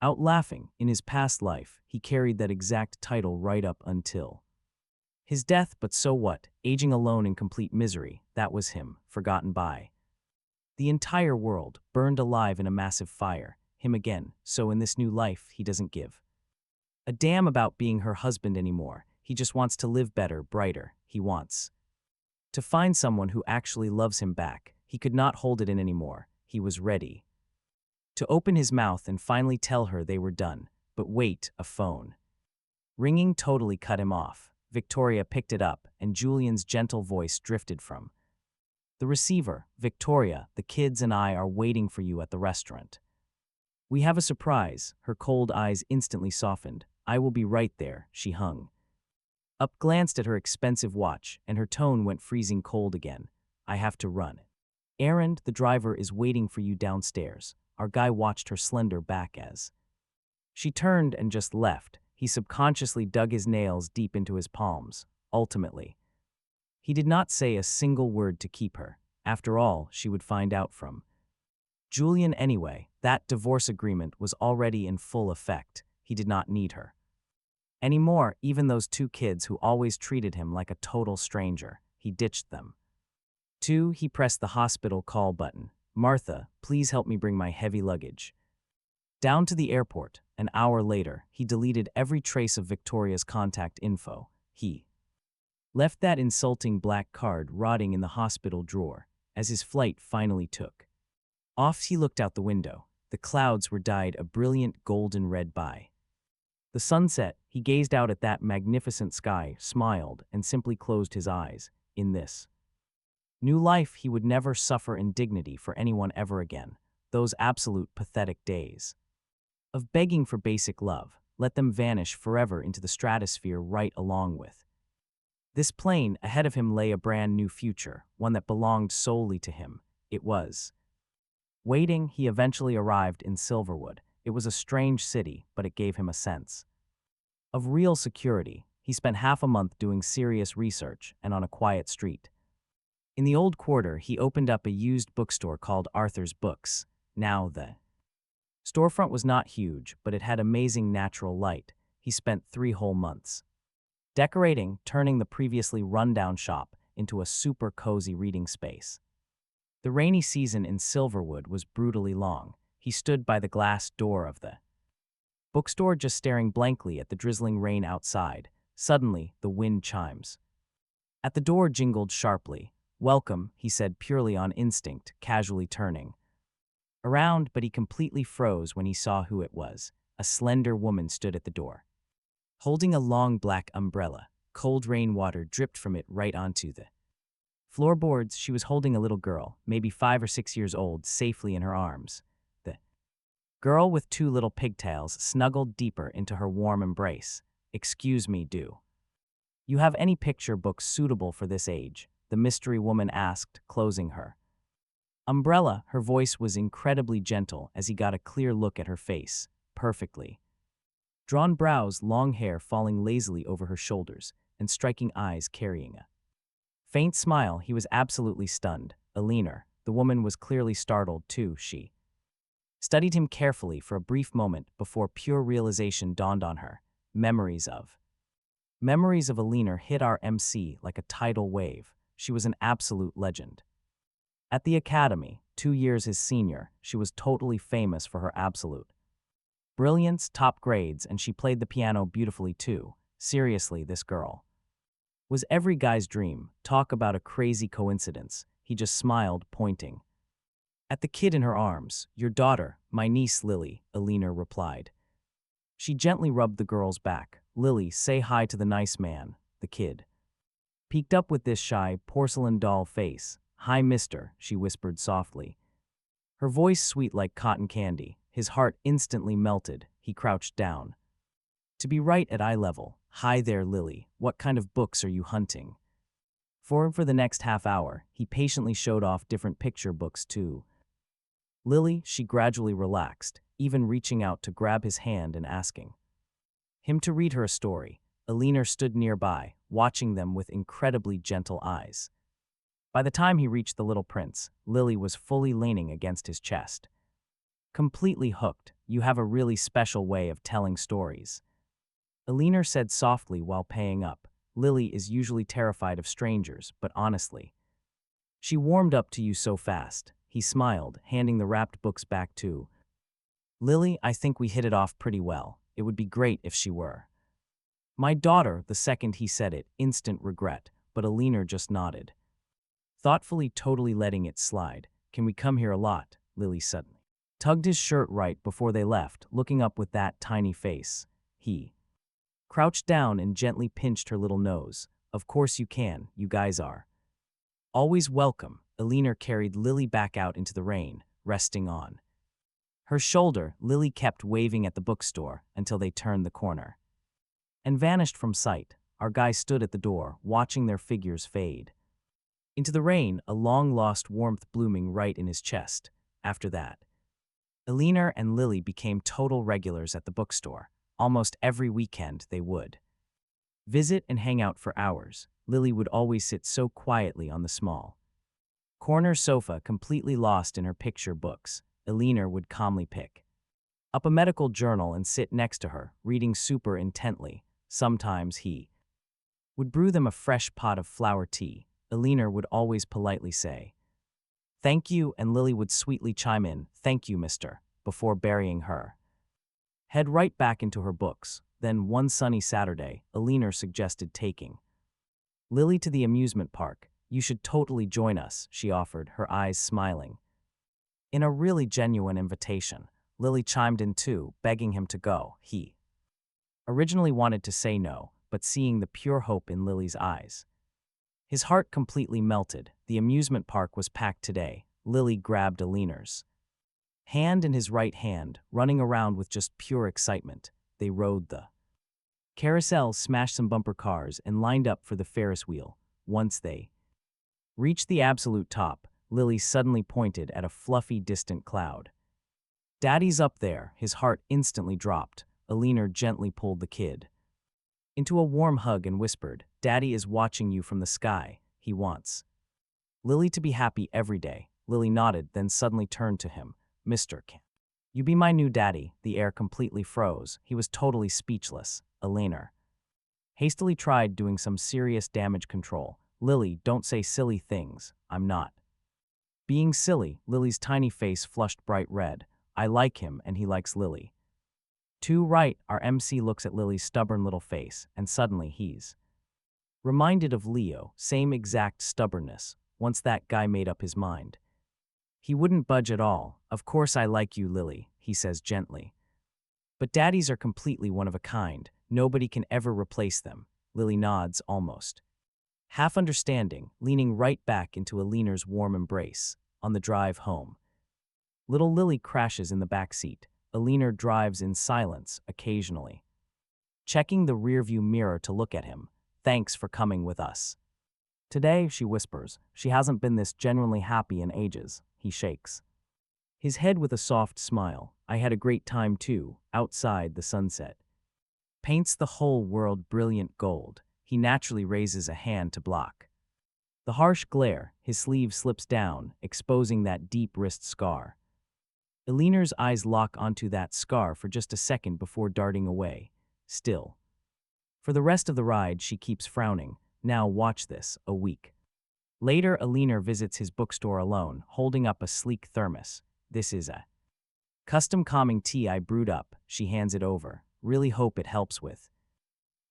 out laughing. In his past life, he carried that exact title right up until his death, but so what? Aging alone in complete misery, that was him, forgotten by the entire world, burned alive in a massive fire. Him again. So in this new life, he doesn't give a damn about being her husband anymore. He just wants to live better, brighter. He wants to find someone who actually loves him back. He could not hold it in anymore. He was ready to open his mouth and finally tell her they were done. But wait, a phone ringing totally cut him off. Victoria picked it up, and Julian's gentle voice drifted from the receiver. Victoria, the kids and I are waiting for you at the restaurant. We have a surprise. Her cold eyes instantly softened. I will be right there. She hung up, glanced at her expensive watch, and her tone went freezing cold again. I have to run. Errand, the driver is waiting for you downstairs. Our guy watched her slender back as she turned and just left. He subconsciously dug his nails deep into his palms. Ultimately, he did not say a single word to keep her. After all, she would find out from Julian anyway. That divorce agreement was already in full effect. He did not need her anymore. Even those 2 kids who always treated him like a total stranger, he ditched them. 2. He pressed the hospital call button. Martha, please help me bring my heavy luggage down to the airport. An hour later, he deleted every trace of Victoria's contact info. He left that insulting black card rotting in the hospital drawer. As his flight finally took off, he looked out the window. The clouds were dyed a brilliant golden red by the sunset. He gazed out at that magnificent sky, smiled, and simply closed his eyes. In this new life, he would never suffer indignity for anyone ever again. Those absolute pathetic days of begging for basic love, let them vanish forever into the stratosphere right along with this plane. Ahead of him lay a brand new future, one that belonged solely to him. It was waiting. He eventually arrived in Silverwood. It was a strange city, but it gave him a sense of real security. He spent half a month doing serious research and on a quiet street in the old quarter, he opened up a used bookstore called Arthur's Books. Now the storefront was not huge, but it had amazing natural light. He spent 3 whole months decorating, turning the previously rundown shop into a super cozy reading space. The rainy season in Silverwood was brutally long. He stood by the glass door of the bookstore, just staring blankly at the drizzling rain outside. Suddenly, the wind chimes at the door jingled sharply. Welcome, he said purely on instinct, casually turning around, but he completely froze when he saw who it was. A slender woman stood at the door, holding a long black umbrella. Cold rainwater dripped from it right onto the floorboards. She was holding a little girl, maybe 5 or 6 years old, safely in her arms. The girl with 2 little pigtails snuggled deeper into her warm embrace. "Excuse me, do you have any picture books suitable for this age?" the mystery woman asked, closing her umbrella. Her voice was incredibly gentle as he got a clear look at her face. Perfectly drawn brows, long hair falling lazily over her shoulders, and striking eyes carrying a faint smile. He was absolutely stunned. Eleanor, the woman, was clearly startled too. She studied him carefully for a brief moment before pure realization dawned on her. Memories of Eleanor hit our MC like a tidal wave. She was an absolute legend. At the academy, 2 years his senior, she was totally famous for her absolute brilliance, top grades, and she played the piano beautifully too. Seriously, this girl was every guy's dream. Talk about a crazy coincidence. He just smiled, pointing at the kid in her arms. "Your daughter, my niece Lily," Eleanor replied. She gently rubbed the girl's back. "Lily, say hi to the nice man." The kid peeked up with this shy, porcelain doll face. "Hi, mister," she whispered softly, her voice sweet like cotton candy. His heart instantly melted. He crouched down to be right at eye level. "Hi there, Lily. What kind of books are you hunting for?" For the next half hour, he patiently showed off different picture books to Lily. She gradually relaxed, even reaching out to grab his hand and asking him to read her a story. Eleanor stood nearby, watching them with incredibly gentle eyes. By the time he reached the little prince, Lily was fully leaning against his chest. Completely hooked. "You have a really special way of telling stories," Eleanor said softly while paying up. Lily is usually terrified of strangers, but honestly, she warmed up to you so fast. He smiled, handing the wrapped books back to Lily. "I think we hit it off pretty well. It would be great if she were my daughter." The second he said it, instant regret, but Eleanor just nodded, thoughtfully, totally letting it slide. "Can we come here a lot?" Lily suddenly tugged his shirt right before they left, looking up with that tiny face. He crouched down and gently pinched her little nose. "Of course you can. You guys are always welcome." Eleanor carried Lily back out into the rain, resting on her shoulder. Lily kept waving at the bookstore until they turned the corner and vanished from sight. Our guy stood at the door, watching their figures fade into the rain, a long-lost warmth blooming right in his chest. After that, Eleanor and Lily became total regulars at the bookstore. Almost every weekend they would visit and hang out for hours. Lily would always sit so quietly on the small corner sofa, completely lost in her picture books. Eleanor would calmly pick up a medical journal and sit next to her, reading super intently. Sometimes he would brew them a fresh pot of flower tea. Eleanor would always politely say, "Thank you," and Lily would sweetly chime in, "Thank you, mister," before burying her head right back into her books. Then one sunny Saturday, Eleanor suggested taking Lily to the amusement park. "You should totally join us," she offered, her eyes smiling in a really genuine invitation. Lily chimed in too, begging him to go. He originally wanted to say no, but seeing the pure hope in Lily's eyes, his heart completely melted. The amusement park was packed today. Lily grabbed Eleanor's hand in his right hand, running around with just pure excitement. They rode the carousel, smashed some bumper cars, and lined up for the Ferris wheel. Once they reached the absolute top, Lily suddenly pointed at a fluffy, distant cloud. "Daddy's up there." His heart instantly dropped. Eleanor gently pulled the kid into a warm hug and whispered, "Daddy is watching you from the sky. He wants Lily to be happy every day." Lily nodded, then suddenly turned to him. "Mr. Can you be my new daddy?" The air completely froze. He was totally speechless. Eleanor hastily tried doing some serious damage control. "Lily, don't say silly things. I'm not being silly." Lily's tiny face flushed bright red. "I like him and he likes Lily too, right?" Our MC looks at Lily's stubborn little face, and suddenly he's reminded of Leo. Same exact stubbornness. Once that guy made up his mind, he wouldn't budge at all. "Of course I like you, Lily," he says gently. "But daddies are completely one of a kind. Nobody can ever replace them." Lily nods almost half understanding, leaning right back into Aliner's warm embrace. On the drive home, little Lily crashes in the back seat. Aliner drives in silence, occasionally checking the rearview mirror to look at him. Thanks for coming with us. Today, she whispers, she hasn't been this genuinely happy in ages. He shakes his head with a soft smile. I had a great time too, outside the sunset paints the whole world brilliant gold. He naturally raises a hand to block the harsh glare. His sleeve slips down, exposing that deep wrist scar. Aliner's eyes lock onto that scar for just a second before darting away. Still, for the rest of the ride, she keeps frowning. Now watch this. A week later, Aliner visits his bookstore alone, holding up a sleek thermos. This is a custom calming tea I brewed up. She hands it over. Really hope it helps with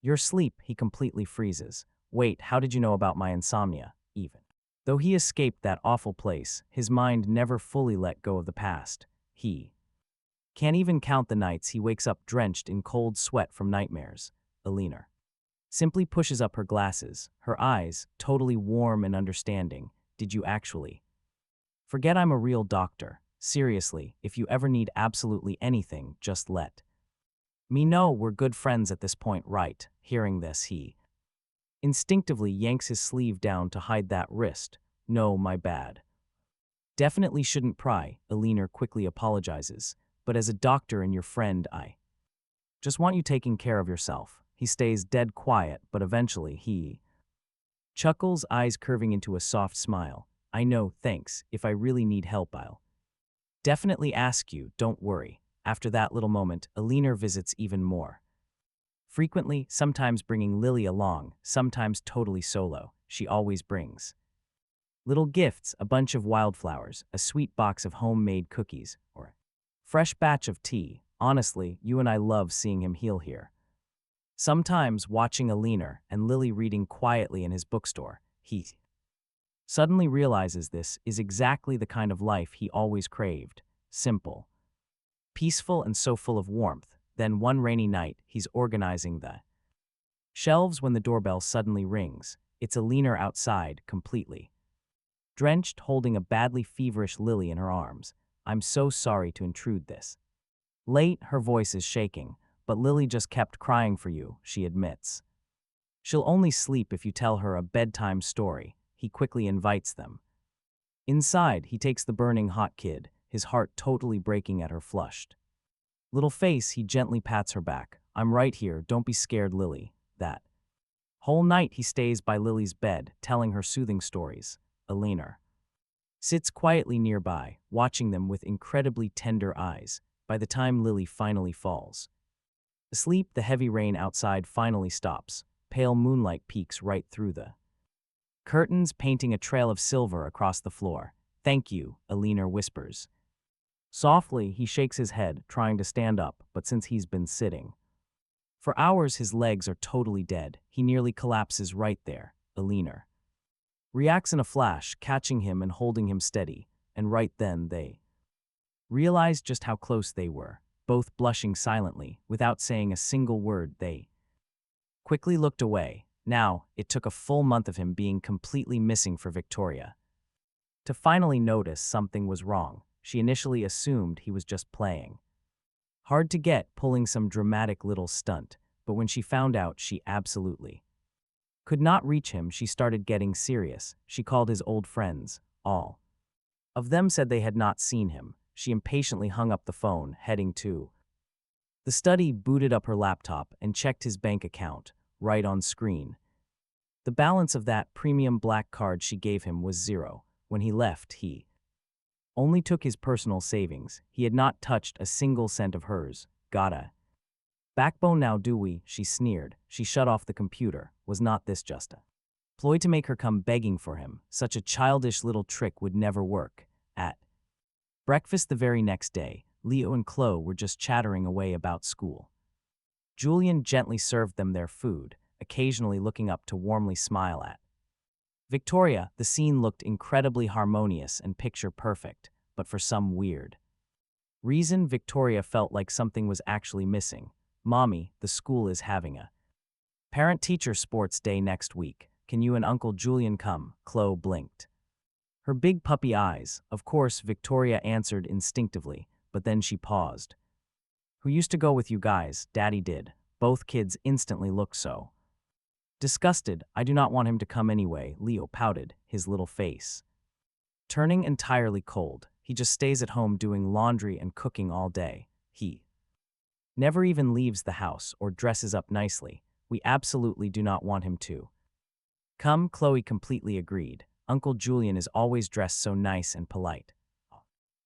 your sleep. He completely freezes. Wait, how did you know about my insomnia? Even though he escaped that awful place, his mind never fully let go of the past. He can't even count the nights he wakes up drenched in cold sweat from nightmares. Aliner simply pushes up her glasses, her eyes totally warm and understanding. Did you actually forget I'm a real doctor? Seriously, if you ever need absolutely anything, just let me know. We're good friends at this point, right? Hearing this, he instinctively yanks his sleeve down to hide that wrist. No, my bad. Definitely shouldn't pry. Aliner quickly apologizes. But as a doctor and your friend, I just want you taking care of yourself. He stays dead quiet, but eventually he chuckles, eyes curving into a soft smile. I know, thanks. If I really need help, I'll definitely ask you, don't worry. After that little moment, Aliner visits even more frequently, sometimes bringing Lily along, sometimes totally solo. She always brings little gifts, a bunch of wildflowers, a sweet box of homemade cookies, or a fresh batch of tea. Honestly, you and I love seeing him heal here. Sometimes, watching Aliner and Lily reading quietly in his bookstore, he suddenly realizes this is exactly the kind of life he always craved. Simple, peaceful, and so full of warmth. Then one rainy night, he's organizing the shelves when the doorbell suddenly rings. It's Aliner outside, completely drenched, holding a badly feverish Lily in her arms. I'm so sorry to intrude this late. Her voice is shaking, but Lily just kept crying for you, she admits. She'll only sleep if you tell her a bedtime story. He quickly invites them inside. He takes the burning hot kid, his heart totally breaking at her flushed little face. He gently pats her back. I'm right here, don't be scared, Lily. That whole night he stays by Lily's bed, telling her soothing stories. Aliner sits quietly nearby, watching them with incredibly tender eyes. By the time Lily finally falls asleep, the heavy rain outside finally stops. Pale moonlight peeks right through the curtains, painting a trail of silver across the floor. Thank you, Aliner whispers. Softly, he shakes his head, trying to stand up, but since he's been sitting for hours, his legs are totally dead. He nearly collapses right there. Aliner reacts in a flash, catching him and holding him steady, and right then they realized just how close they were, both blushing silently, without saying a single word. They quickly looked away. Now, it took a full month of him being completely missing for Victoria to finally notice something was wrong. She initially assumed he was just playing hard to get, pulling some dramatic little stunt, but when she found out she absolutely could not reach him, she started getting serious. She called his old friends. All of them said they had not seen him. She impatiently hung up the phone, heading to the study, booted up her laptop, and checked his bank account. Right on screen, the balance of that premium black card she gave him was zero. When he left, he only took his personal savings. He had not touched a single cent of hers. Gotta backbone now, do we? She sneered. She shut off the computer. Was not this just a ploy to make her come begging for him? Such a childish little trick would never work. At breakfast the very next day, Leo and Chloe were just chattering away about school. Julian gently served them their food, occasionally looking up to warmly smile at Victoria. The scene looked incredibly harmonious and picture perfect, but for some weird reason, Victoria felt like something was actually missing. Mommy, the school is having a Parent-teacher sports day next week. Can you and Uncle Julian come? Chloe blinked. Her big puppy eyes, of course, Victoria answered instinctively, but then she paused. Who used to go with you guys? Daddy did. Both kids instantly looked so disgusted. I do not want him to come anyway, Leo pouted, his little face turning entirely cold. He just stays at home doing laundry and cooking all day. He never even leaves the house or dresses up nicely. We absolutely do not want him to come. Chloe completely agreed. Uncle Julian is always dressed so nice and polite.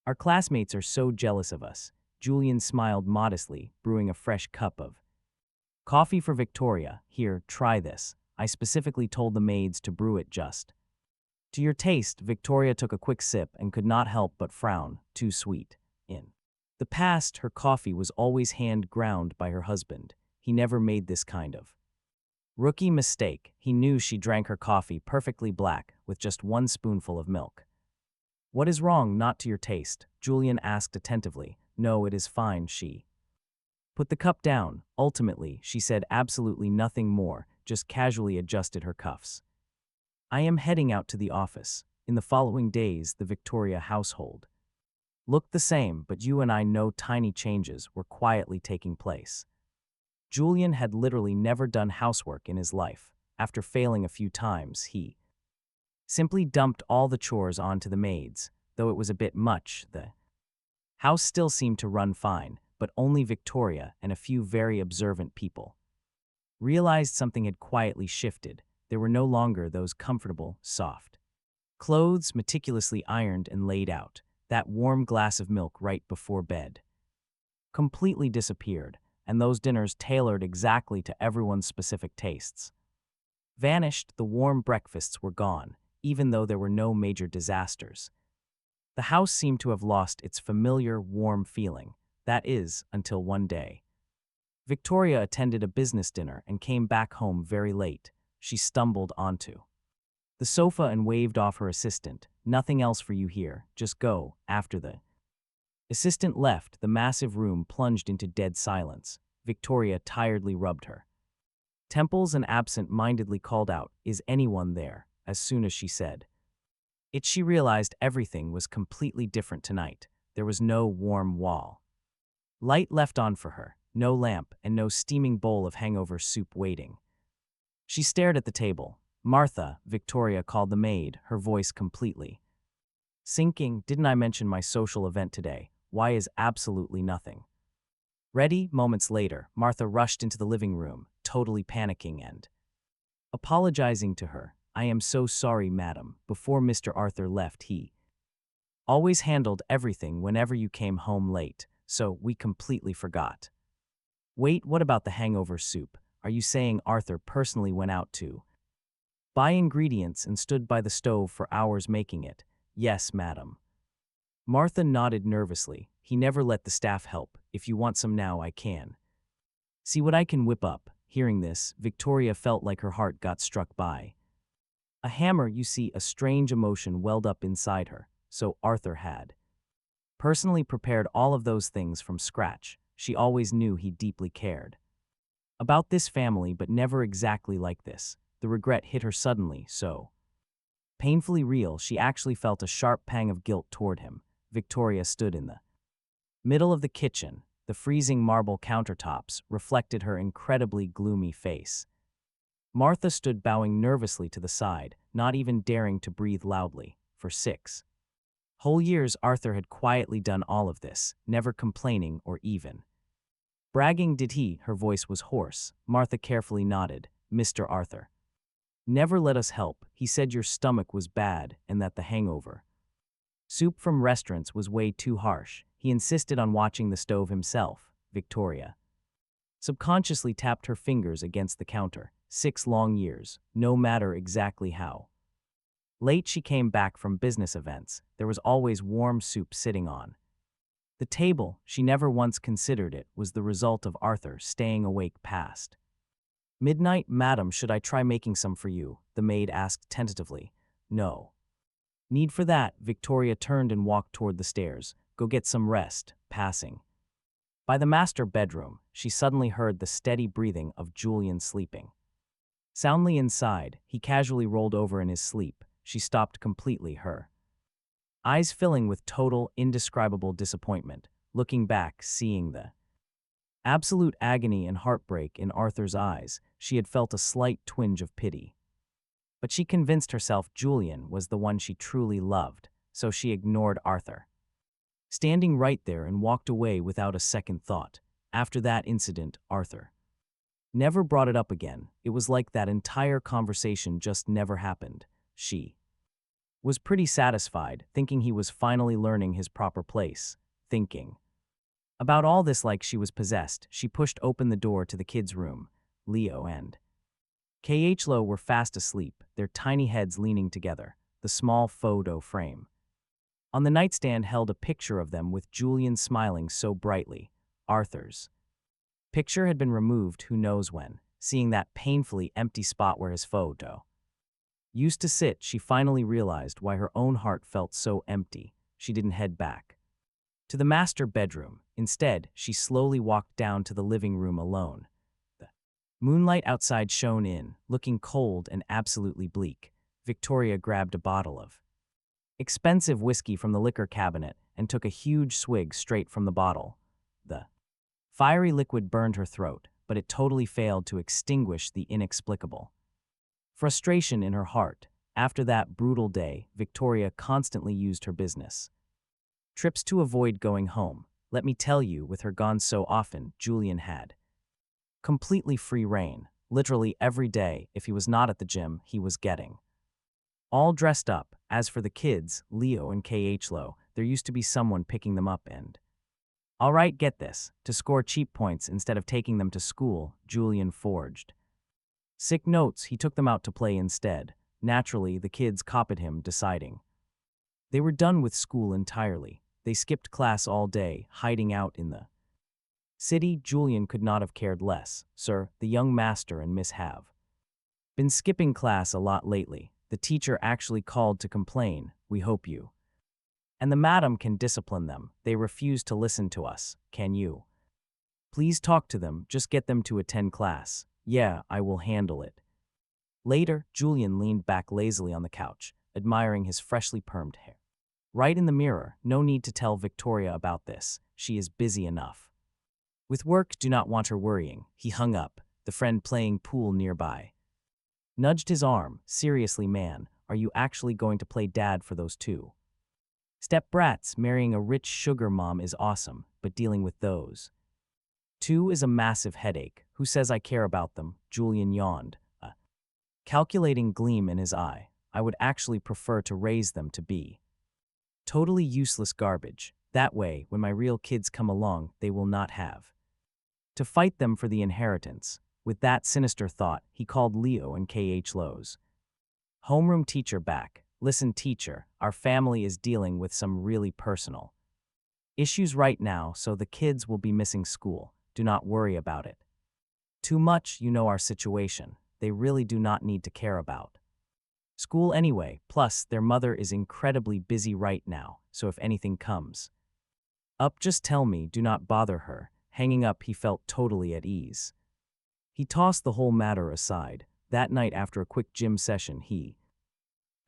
Our classmates are so jealous of us. Julian smiled modestly, brewing a fresh cup of coffee for Victoria. Here, try this. I specifically told the maids to brew it just to your taste. Victoria took a quick sip and could not help but frown. Too sweet. In the past, her coffee was always hand-ground by her husband. He never made this kind of rookie mistake. He knew she drank her coffee perfectly black with just one spoonful of milk. What is wrong? Not to your taste? Julian asked attentively. No, it is fine. She put the cup down. Ultimately, she said absolutely nothing more, just casually adjusted her cuffs. I am heading out to the office. In the following days, the Victoria household looked the same, but you and I know tiny changes were quietly taking place. Julian had literally never done housework in his life. After failing a few times, he simply dumped all the chores onto the maids. Though it was a bit much, the house still seemed to run fine, but only Victoria and a few very observant people realized something had quietly shifted. There were no longer those comfortable, soft clothes meticulously ironed and laid out. That warm glass of milk right before bed completely disappeared, and those dinners tailored exactly to everyone's specific tastes vanished. The warm breakfasts were gone, even though there were no major disasters. The house seemed to have lost its familiar, warm feeling. That is, until one day. Victoria attended a business dinner and came back home very late. She stumbled onto the sofa and waved off her assistant. Nothing else for you here, just go. After the assistant left, the massive room plunged into dead silence. Victoria tiredly rubbed her temples and absent-mindedly called out, "Is anyone there?" As soon as she said it, she realized everything was completely different tonight. There was no warm wall light left on for her, no lamp, and no steaming bowl of hangover soup waiting. She stared at the table. Martha, Victoria called the maid, her voice completely sinking. Didn't I mention my social event today? Why is absolutely nothing ready? Moments later, Martha rushed into the living room, totally panicking and apologizing to her. I am so sorry, madam. Before Mr. Arthur left, he always handled everything whenever you came home late, so we completely forgot. Wait, what about the hangover soup? Are you saying Arthur personally went out to buy ingredients and stood by the stove for hours making it? Yes, madam. Martha nodded nervously. He never let the staff help. If you want some now, I can see what I can whip up. Hearing this, Victoria felt like her heart got struck by a hammer. You see, a strange emotion welled up inside her. So Arthur had personally prepared all of those things from scratch. She always knew he deeply cared about this family, but never exactly like this. The regret hit her suddenly, so painfully real, she actually felt a sharp pang of guilt toward him. Victoria stood in the middle of the kitchen. The freezing marble countertops reflected her incredibly gloomy face. Martha stood bowing nervously to the side, not even daring to breathe loudly. For 6 whole years, Arthur had quietly done all of this, never complaining or even bragging. Did he? Her voice was hoarse. Martha carefully nodded. Mr. Arthur never let us help. He said your stomach was bad and that the hangover soup from restaurants was way too harsh. He insisted on watching the stove himself. Victoria subconsciously tapped her fingers against the counter. 6 long years, no matter exactly how late she came back from business events, there was always warm soup sitting on the table. She never once considered it was the result of Arthur staying awake past midnight. Madam, should I try making some for you? The maid asked tentatively. No need for that. Victoria turned and walked toward the stairs. Go get some rest. Passing by the master bedroom, she suddenly heard the steady breathing of Julian sleeping. Soundly inside, he casually rolled over in his sleep. She stopped completely, her eyes filling with total, indescribable disappointment, looking back, seeing the absolute agony and heartbreak in Arthur's eyes. She had felt a slight twinge of pity. But she convinced herself Julian was the one she truly loved, so she ignored Arthur, standing right there, and walked away without a second thought. After that incident, Arthur never brought it up again. It was like that entire conversation just never happened. She was pretty satisfied, thinking he was finally learning his proper place, thinking about all this like she was possessed. She pushed open the door to the kids' room. Leo and Khlo were fast asleep, their tiny heads leaning together, the small photo frame on the nightstand held a picture of them with Julian smiling so brightly. Arthur's picture had been removed who knows when. Seeing that painfully empty spot where his photo used to sit, she finally realized why her own heart felt so empty. She didn't head back to the master bedroom. Instead, she slowly walked down to the living room alone. The moonlight outside shone in, looking cold and absolutely bleak. Victoria grabbed a bottle of expensive whiskey from the liquor cabinet and took a huge swig straight from the bottle. The fiery liquid burned her throat, but it totally failed to extinguish the inexplicable frustration in her heart. After that brutal day, Victoria constantly used her business trips to avoid going home. Let me tell you, with her gone so often, Julian had completely free reign. Literally every day, if he was not at the gym, he was getting all dressed up. As for the kids, Leo and Khlo, there used to be someone picking them up and, all right, get this, to score cheap points instead of taking them to school, Julian forged sick notes. He took them out to play instead. Naturally, the kids copied him, deciding they were done with school entirely. They skipped class all day, hiding out in the city. Julian could not have cared less. Sir, the young master and Miss have been skipping class a lot lately. The teacher actually called to complain. We hope you and the madam can discipline them. They refuse to listen to us. Can you please talk to them? Just get them to attend class. Yeah, I will handle it. Later, Julian leaned back lazily on the couch, admiring his freshly permed hair. Right in the mirror. No need to tell Victoria about this. She is busy enough with work. Do not want her worrying. He hung up. The friend playing pool nearby nudged his arm. Seriously, man, are you actually going to play dad for those two step brats? Marrying a rich sugar mom is awesome, but dealing with those two is a massive headache. Who says I care about them? Julian yawned, a calculating gleam in his eye. I would actually prefer to raise them to be totally useless garbage. That way, when my real kids come along, they will not have to fight them for the inheritance. With that sinister thought, he called Leo and Khlo's homeroom teacher back. Listen, teacher, our family is dealing with some really personal issues right now, so the kids will be missing school. Do not worry about it too much. You know our situation. They really do not need to care about school anyway. Plus, their mother is incredibly busy right now, so if anything comes up, just tell me. Do not bother her. Hanging up, he felt totally at ease. He tossed the whole matter aside. That night, after a quick gym session, he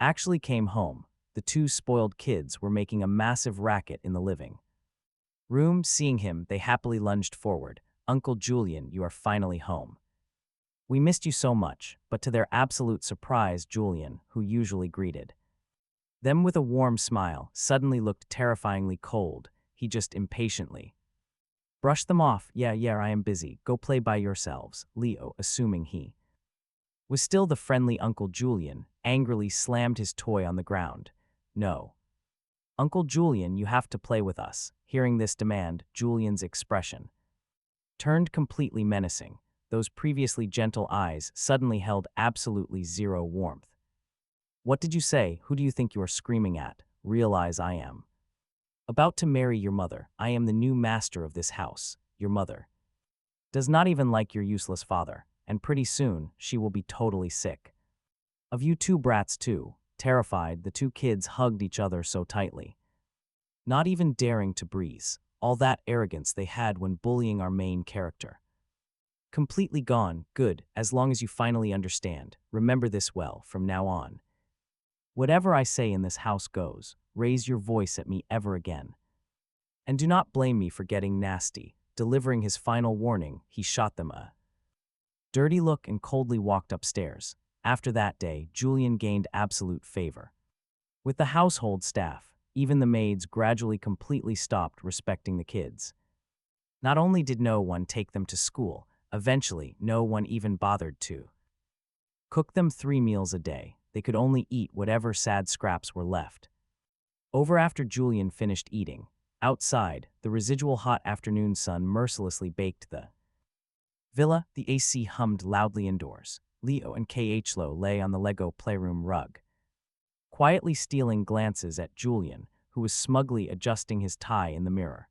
actually came home. The two spoiled kids were making a massive racket in the living room. Seeing him, they happily lunged forward. Uncle Julian, you are finally home. We missed you so much. But to their absolute surprise, Julian, who usually greeted them with a warm smile, suddenly looked terrifyingly cold. He just impatiently brushed them off. Yeah, I am busy. Go play by yourselves. Leo, assuming he was still the friendly Uncle Julian, angrily slammed his toy on the ground. No. Uncle Julian, you have to play with us. Hearing this demand, Julian's expression turned completely menacing. Those previously gentle eyes suddenly held absolutely zero warmth. What did you say? Who do you think you are screaming at? Realize I am about to marry your mother. I am the new master of this house. Your mother does not even like your useless father, and pretty soon she will be totally sick of you two brats too. Terrified, the two kids hugged each other so tightly, not even daring to breathe. All that arrogance they had when bullying our main character Completely gone, good, as long as you finally understand. Remember this well from now on. Whatever I say in this house goes. Raise your voice at me ever again. And do not blame me for getting nasty. Delivering his final warning, he shot them a dirty look and coldly walked upstairs. After that day, Julian gained absolute favor with the household staff. Even the maids gradually completely stopped respecting the kids. Not only did no one take them to school, eventually no one even bothered to cook them 3 meals a day. They could only eat whatever sad scraps were left over after Julian finished eating. Outside, the residual hot afternoon sun mercilessly baked the villa. The AC hummed loudly indoors. Leo and Khlo lay on the Lego playroom rug, quietly stealing glances at Julian, who was smugly adjusting his tie in the mirror.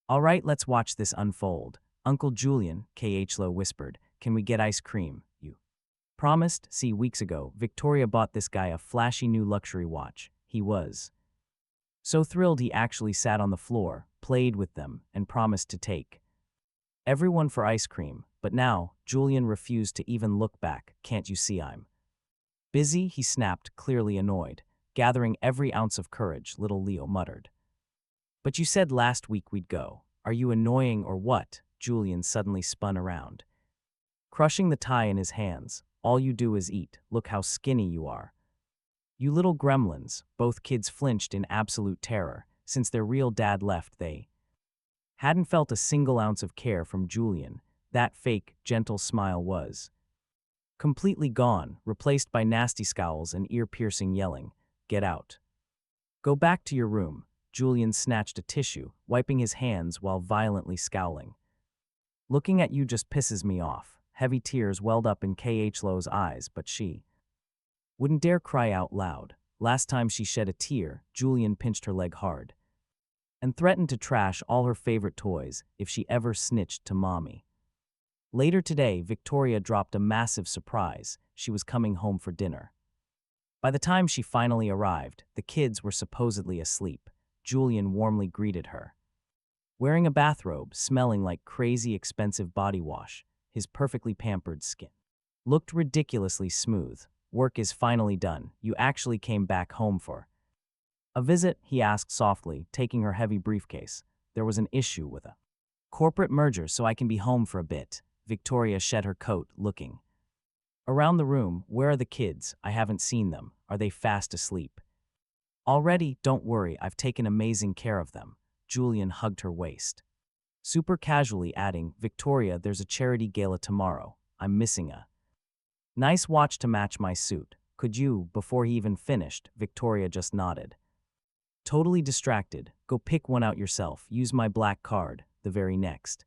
"All right, let's watch this unfold. Uncle Julian," Khlo whispered, "can we get ice cream? You promised." See, weeks ago, Victoria bought this guy a flashy new luxury watch. He was so thrilled he actually sat on the floor, played with them, and promised to take everyone for ice cream. But now, Julian refused to even look back. "Can't you see I'm busy?" he snapped, clearly annoyed. Gathering every ounce of courage, little Leo muttered. "But you said last week we'd go. Are you annoying or what?" Julian suddenly spun around, crushing the tie in his hands. "All you do is eat. Look how skinny you are. You little gremlins." Both kids flinched in absolute terror. Since their real dad left, they hadn't felt a single ounce of care from Julian. That fake, gentle smile was completely gone, replaced by nasty scowls and ear-piercing yelling. "Get out. Go back to your room." Julian snatched a tissue, wiping his hands while violently scowling. "Looking at you just pisses me off." Heavy tears welled up in Khlo's eyes, but she wouldn't dare cry out loud. Last time she shed a tear, Julian pinched her leg hard and threatened to trash all her favorite toys if she ever snitched to mommy. Later today, Victoria dropped a massive surprise. She was coming home for dinner. By the time she finally arrived, the kids were supposedly asleep. Julian warmly greeted her, wearing a bathrobe, smelling like crazy expensive body wash. His perfectly pampered skin looked ridiculously smooth. "Work is finally done. You actually came back home for a visit?" he asked softly, taking her heavy briefcase. "There was an issue with a corporate merger, so I can be home for a bit." Victoria shed her coat, looking around the room. "Where are the kids? I haven't seen them. Are they fast asleep?" "Already, don't worry, I've taken amazing care of them." Julian hugged her waist, super casually adding, "Victoria, there's a charity gala tomorrow. I'm missing a nice watch to match my suit. Could you?" Before he even finished, Victoria just nodded, totally distracted. "Go pick one out yourself. Use my black card." The very next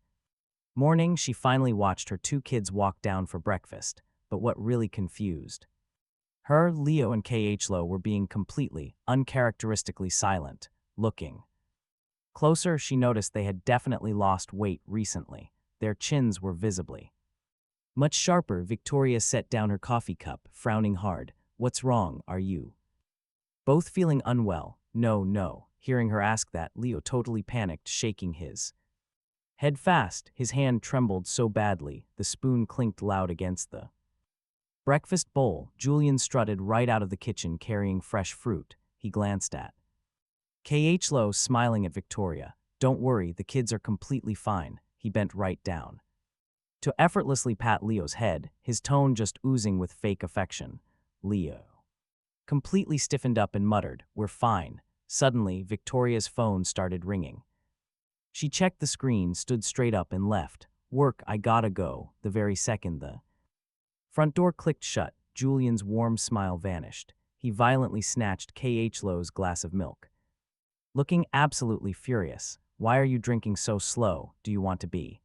morning, she finally watched her 2 kids walk down for breakfast. But what really confused her, Leo and Khlo were being completely, uncharacteristically silent. Looking closer, she noticed they had definitely lost weight recently. Their chins were visibly much sharper. Victoria set down her coffee cup, frowning hard. "What's wrong? Are you both feeling unwell?" "No, no." Hearing her ask that, Leo totally panicked, shaking his head fast. His hand trembled so badly, the spoon clinked loud against the breakfast bowl. Julian strutted right out of the kitchen carrying fresh fruit. He glanced at Khlo, smiling at Victoria. "Don't worry, the kids are completely fine." He bent right down to effortlessly pat Leo's head, his tone just oozing with fake affection. Leo completely stiffened up and muttered, "We're fine." Suddenly, Victoria's phone started ringing. She checked the screen, stood straight up, and left. "Work, I gotta go." The very second the front door clicked shut, Julian's warm smile vanished. He violently snatched Khlo's glass of milk, looking absolutely furious. "Why are you drinking so slow? Do you want to be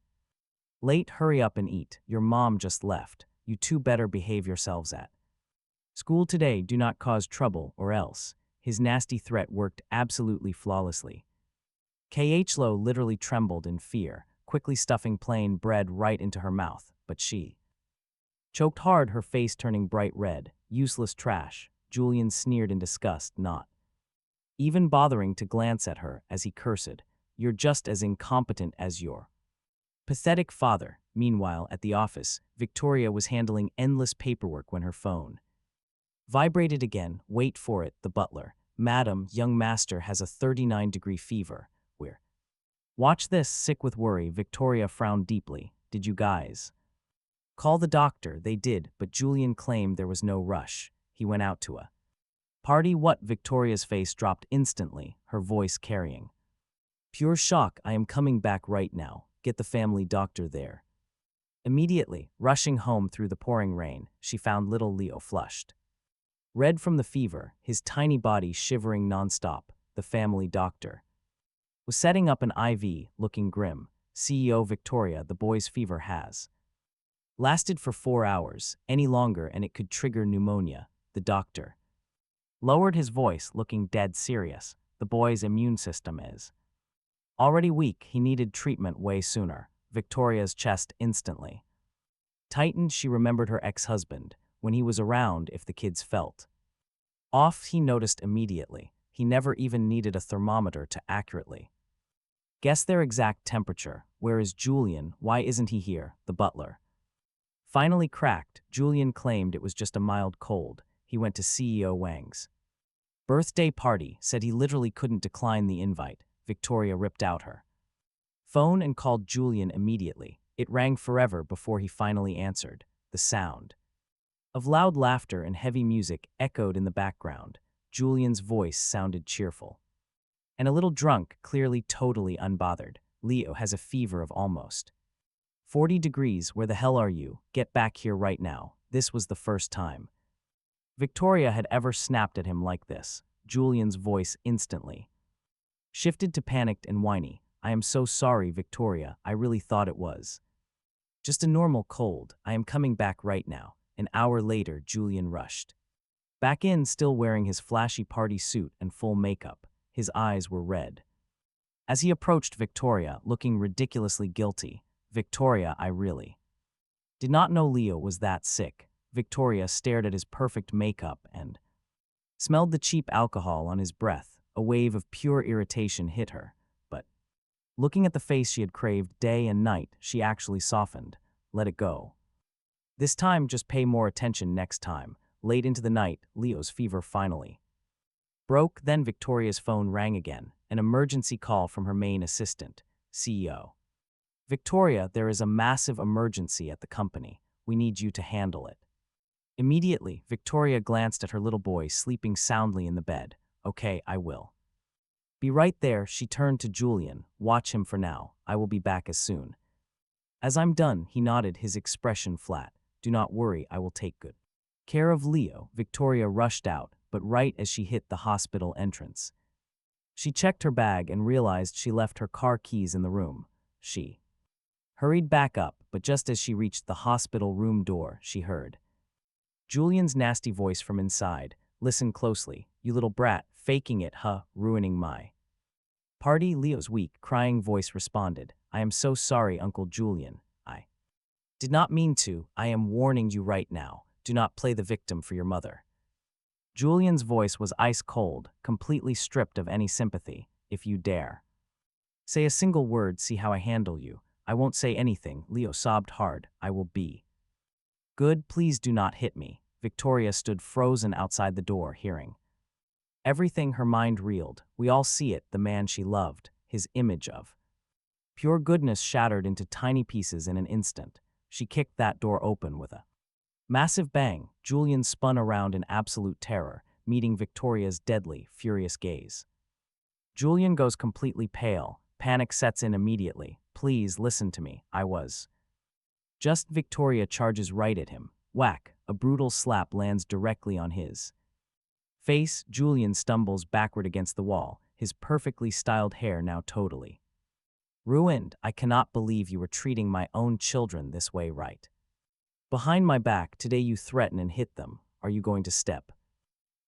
late? Hurry up and eat. Your mom just left. You two better behave yourselves at school today. Do not cause trouble or else." His nasty threat worked absolutely flawlessly. Khlo literally trembled in fear, quickly stuffing plain bread right into her mouth, but she choked hard, her face turning bright red. "Useless trash." Julian sneered in disgust, not even bothering to glance at her as he cursed, "You're just as incompetent as your pathetic father." Meanwhile, at the office, Victoria was handling endless paperwork when her phone vibrated again. Wait for it, the butler. Madam, young master has a 39-degree fever. We're Watch this, sick with worry. Victoria frowned deeply. Did you guys call the doctor? They did, but Julian claimed there was no rush. He went out to a party. What? Victoria's face dropped instantly, her voice carrying pure shock. I am coming back right now. Get the family doctor there. Immediately, rushing home through the pouring rain, she found little Leo flushed red from the fever, his tiny body shivering nonstop. The family doctor was setting up an IV, looking grim. CEO Victoria, the boy's fever has lasted for 4 hours, any longer and it could trigger pneumonia. The doctor lowered his voice, looking dead serious. The boy's immune system is already weak. He needed treatment way sooner. Victoria's chest instantly tightened. She remembered her ex-husband. When he was around, if the kids felt off, he noticed immediately. He never even needed a thermometer to accurately guess their exact temperature. Where is Julian? Why isn't he here? The butler finally cracked. Julian claimed it was just a mild cold. He went to CEO Wang's birthday party, said he literally couldn't decline the invite. Victoria ripped out her phone and called Julian immediately. It rang forever before he finally answered. The sound of loud laughter and heavy music echoed in the background. Julian's voice sounded cheerful and a little drunk, clearly totally unbothered. Leo has a fever of almost 40 degrees. Where the hell are you? Get back here right now. This was the first time Victoria had ever snapped at him like this. Julian's voice instantly shifted to panicked and whiny. I am so sorry, Victoria. I really thought it was just a normal cold. I am coming back right now. An hour later, Julian rushed back in, still wearing his flashy party suit and full makeup. His eyes were red as he approached Victoria, looking ridiculously guilty. Victoria, I really did not know Leo was that sick. Victoria stared at his perfect makeup and smelled the cheap alcohol on his breath. A wave of pure irritation hit her, but looking at the face she had craved day and night, she actually softened. Let it go. This time, just pay more attention next time. Late into the night, Leo's fever finally broke. Then Victoria's phone rang again, an emergency call from her main assistant, CEO. Victoria, there is a massive emergency at the company. We need you to handle it immediately. Victoria glanced at her little boy sleeping soundly in the bed. Okay, I will be right there. She turned to Julian. Watch him for now. I will be back as soon as I'm done. He nodded, his expression flat. Do not worry, I will take good care of Leo. Victoria rushed out, but right as she hit the hospital entrance, she checked her bag and realized she left her car keys in the room. She hurried back up, but just as she reached the hospital room door, she heard Julian's nasty voice from inside. Listen closely, you little brat, faking it, huh? Ruining my party. Leo's weak, crying voice responded. I am so sorry, Uncle Julian. I did not mean to. I am warning you right now. Do not play the victim for your mother. Julian's voice was ice cold, completely stripped of any sympathy. If you dare say a single word, see how I handle you. I won't say anything. Leo sobbed hard. I will be good. Please do not hit me. Victoria stood frozen outside the door, hearing everything. Her mind reeled. We all see it. The man she loved, his image of pure goodness shattered into tiny pieces in an instant. She kicked that door open with a massive bang. Julian spun around in absolute terror, meeting Victoria's deadly, furious gaze. Julian goes completely pale. Panic sets in immediately. Please listen to me. I was just. Victoria charges right at him. Whack! A brutal slap lands directly on his face. Julian stumbles backward against the wall, his perfectly styled hair now totally ruined. I cannot believe you were treating my own children this way, right behind my back. Today you threaten and hit them. Are you going to step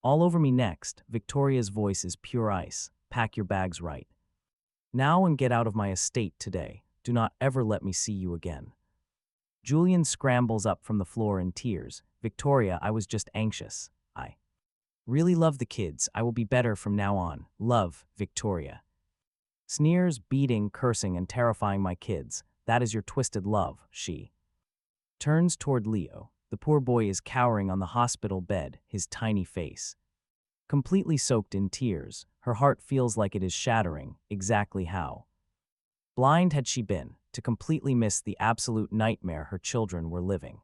all over me next? Victoria's voice is pure ice. Pack your bags right now and get out of my estate today. Do not ever let me see you again. Julian scrambles up from the floor in tears. Victoria, I was just anxious. I really love the kids. I will be better from now on. Love, Victoria. Sneers, beating, cursing, and terrifying my kids. That is your twisted love, she turns toward Leo. The poor boy is cowering on the hospital bed, his tiny face completely soaked in tears. Her heart feels like it is shattering. Exactly how blind had she been to completely miss the absolute nightmare her children were living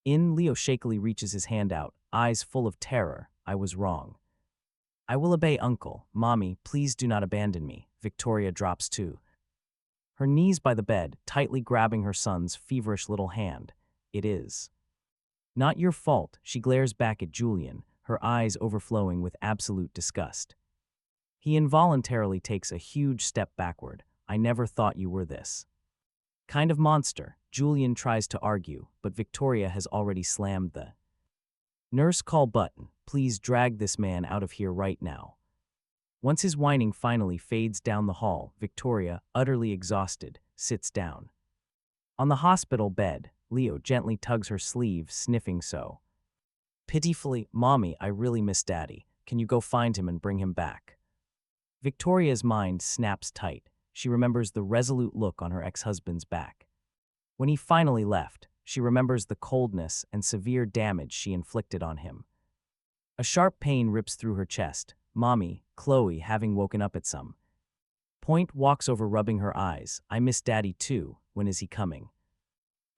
in? Leo shakily reaches his hand out, eyes full of terror. I was wrong. I will obey, Uncle. Mommy, please do not abandon me. Victoria drops to her knees by the bed, tightly grabbing her son's feverish little hand. It is not your fault, she glares back at Julian, her eyes overflowing with absolute disgust. He involuntarily takes a huge step backward. I never thought you were this kind of monster. Julian tries to argue, but Victoria has already slammed the nurse call button. Please drag this man out of here right now. Once his whining finally fades down the hall, Victoria, utterly exhausted, sits down on the hospital bed. Leo gently tugs her sleeve, sniffing so pitifully. Mommy, I really miss Daddy. Can you go find him and bring him back? Victoria's mind snaps tight. She remembers the resolute look on her ex-husband's back when he finally left. She remembers the coldness and severe damage she inflicted on him. A sharp pain rips through her chest. Mommy, Chloe, having woken up at some point, walks over, rubbing her eyes. I miss Daddy too. When is he coming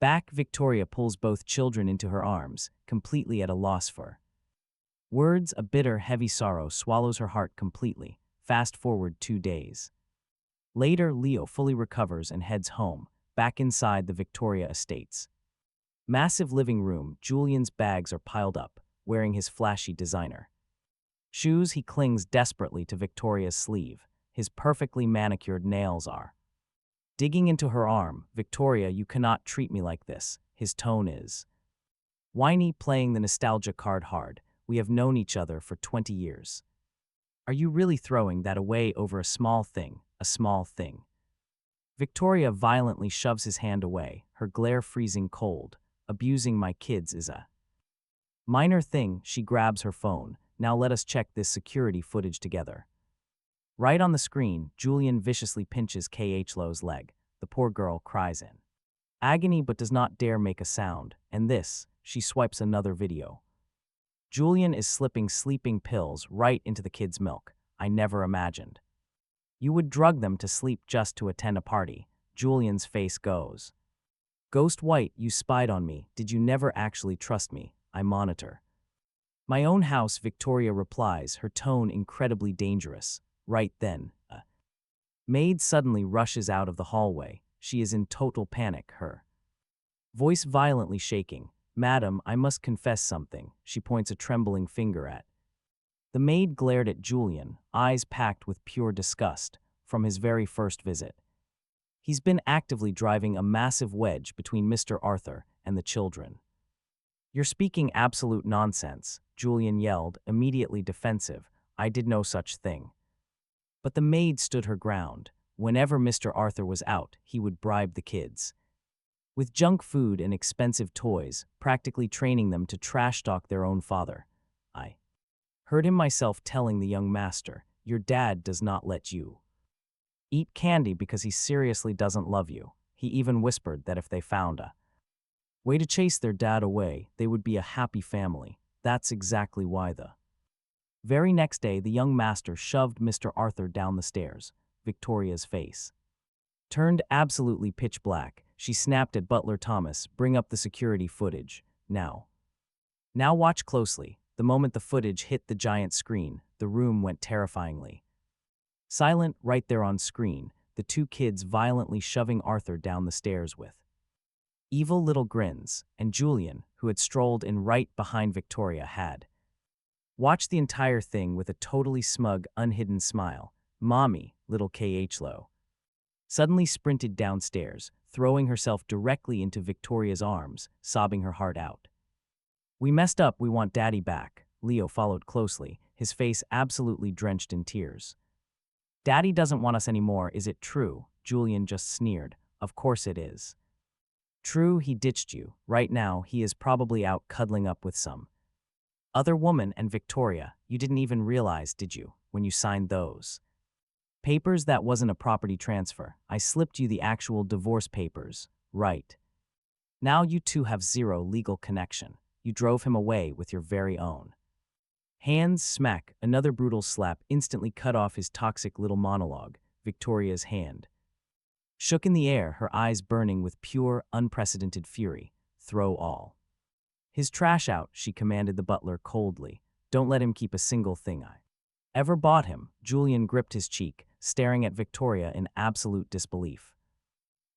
back? Victoria pulls both children into her arms, completely at a loss for words. A bitter, heavy sorrow swallows her heart completely. Fast forward 2 days later, Leo fully recovers and heads home, back inside the Victoria estate's massive living room. Julian's bags are piled up, wearing his flashy designer shoes. He clings desperately to Victoria's sleeve. His perfectly manicured nails are digging into her arm. Victoria, you cannot treat me like this. His tone is whiny, playing the nostalgia card hard. We have known each other for 20 years. Are you really throwing that away over a small thing? A small thing. Victoria violently shoves his hand away, her glare freezing cold. Abusing my kids is a minor thing. She grabs her phone. Now let us check this security footage together. Right on the screen, Julian viciously pinches Khlo's leg. The poor girl cries in agony but does not dare make a sound. And this, she swipes another video. Julian is slipping sleeping pills right into the kids' milk. I never imagined you would drug them to sleep just to attend a party. Julian's face goes ghost white. You spied on me. Did you never actually trust me? I monitor my own house, Victoria replies, her tone incredibly dangerous. Right then, a maid suddenly rushes out of the hallway. She is in total panic, her voice violently shaking. Madam, I must confess something. She points a trembling finger at the maid. Glared at Julian, eyes packed with pure disgust. From his very first visit, he's been actively driving a massive wedge between Mr. Arthur and the children. You're speaking absolute nonsense, Julian yelled, immediately defensive. I did no such thing. But the maid stood her ground. Whenever Mr. Arthur was out, he would bribe the kids with junk food and expensive toys, practically training them to trash talk their own father. I heard him myself telling the young master, your dad does not let you eat candy because he seriously doesn't love you. He even whispered that if they found a way to chase their dad away, they would be a happy family. That's exactly why the very next day, the young master shoved Mr. Arthur down the stairs. Victoria's face turned absolutely pitch black. She snapped at Butler Thomas, bring up the security footage. Now watch closely. The moment the footage hit the giant screen, the room went terrifyingly silent. Right there on screen, the two kids violently shoving Arthur down the stairs with evil little grins, and Julian, who had strolled in right behind Victoria, had watched the entire thing with a totally smug, unhidden smile. Mommy, little Khlo suddenly sprinted downstairs, throwing herself directly into Victoria's arms, sobbing her heart out. We messed up, we want Daddy back. Leo followed closely, his face absolutely drenched in tears. Daddy doesn't want us anymore, is it true? Julian just sneered. Of course it is true, he ditched you. Right now, he is probably out cuddling up with some other woman. And Victoria, you didn't even realize, did you, when you signed those Papers that wasn't a property transfer. I slipped you the actual divorce papers. Right. Now you two have zero legal connection. You drove him away with your very own. Hands smack, another brutal slap instantly cut off his toxic little monologue. Victoria's hand shook in the air, her eyes burning with pure, unprecedented fury. Throw all his trash out, she commanded the butler coldly. Don't let him keep a single thing I ever bought him. Julian gripped his cheek, staring at Victoria in absolute disbelief.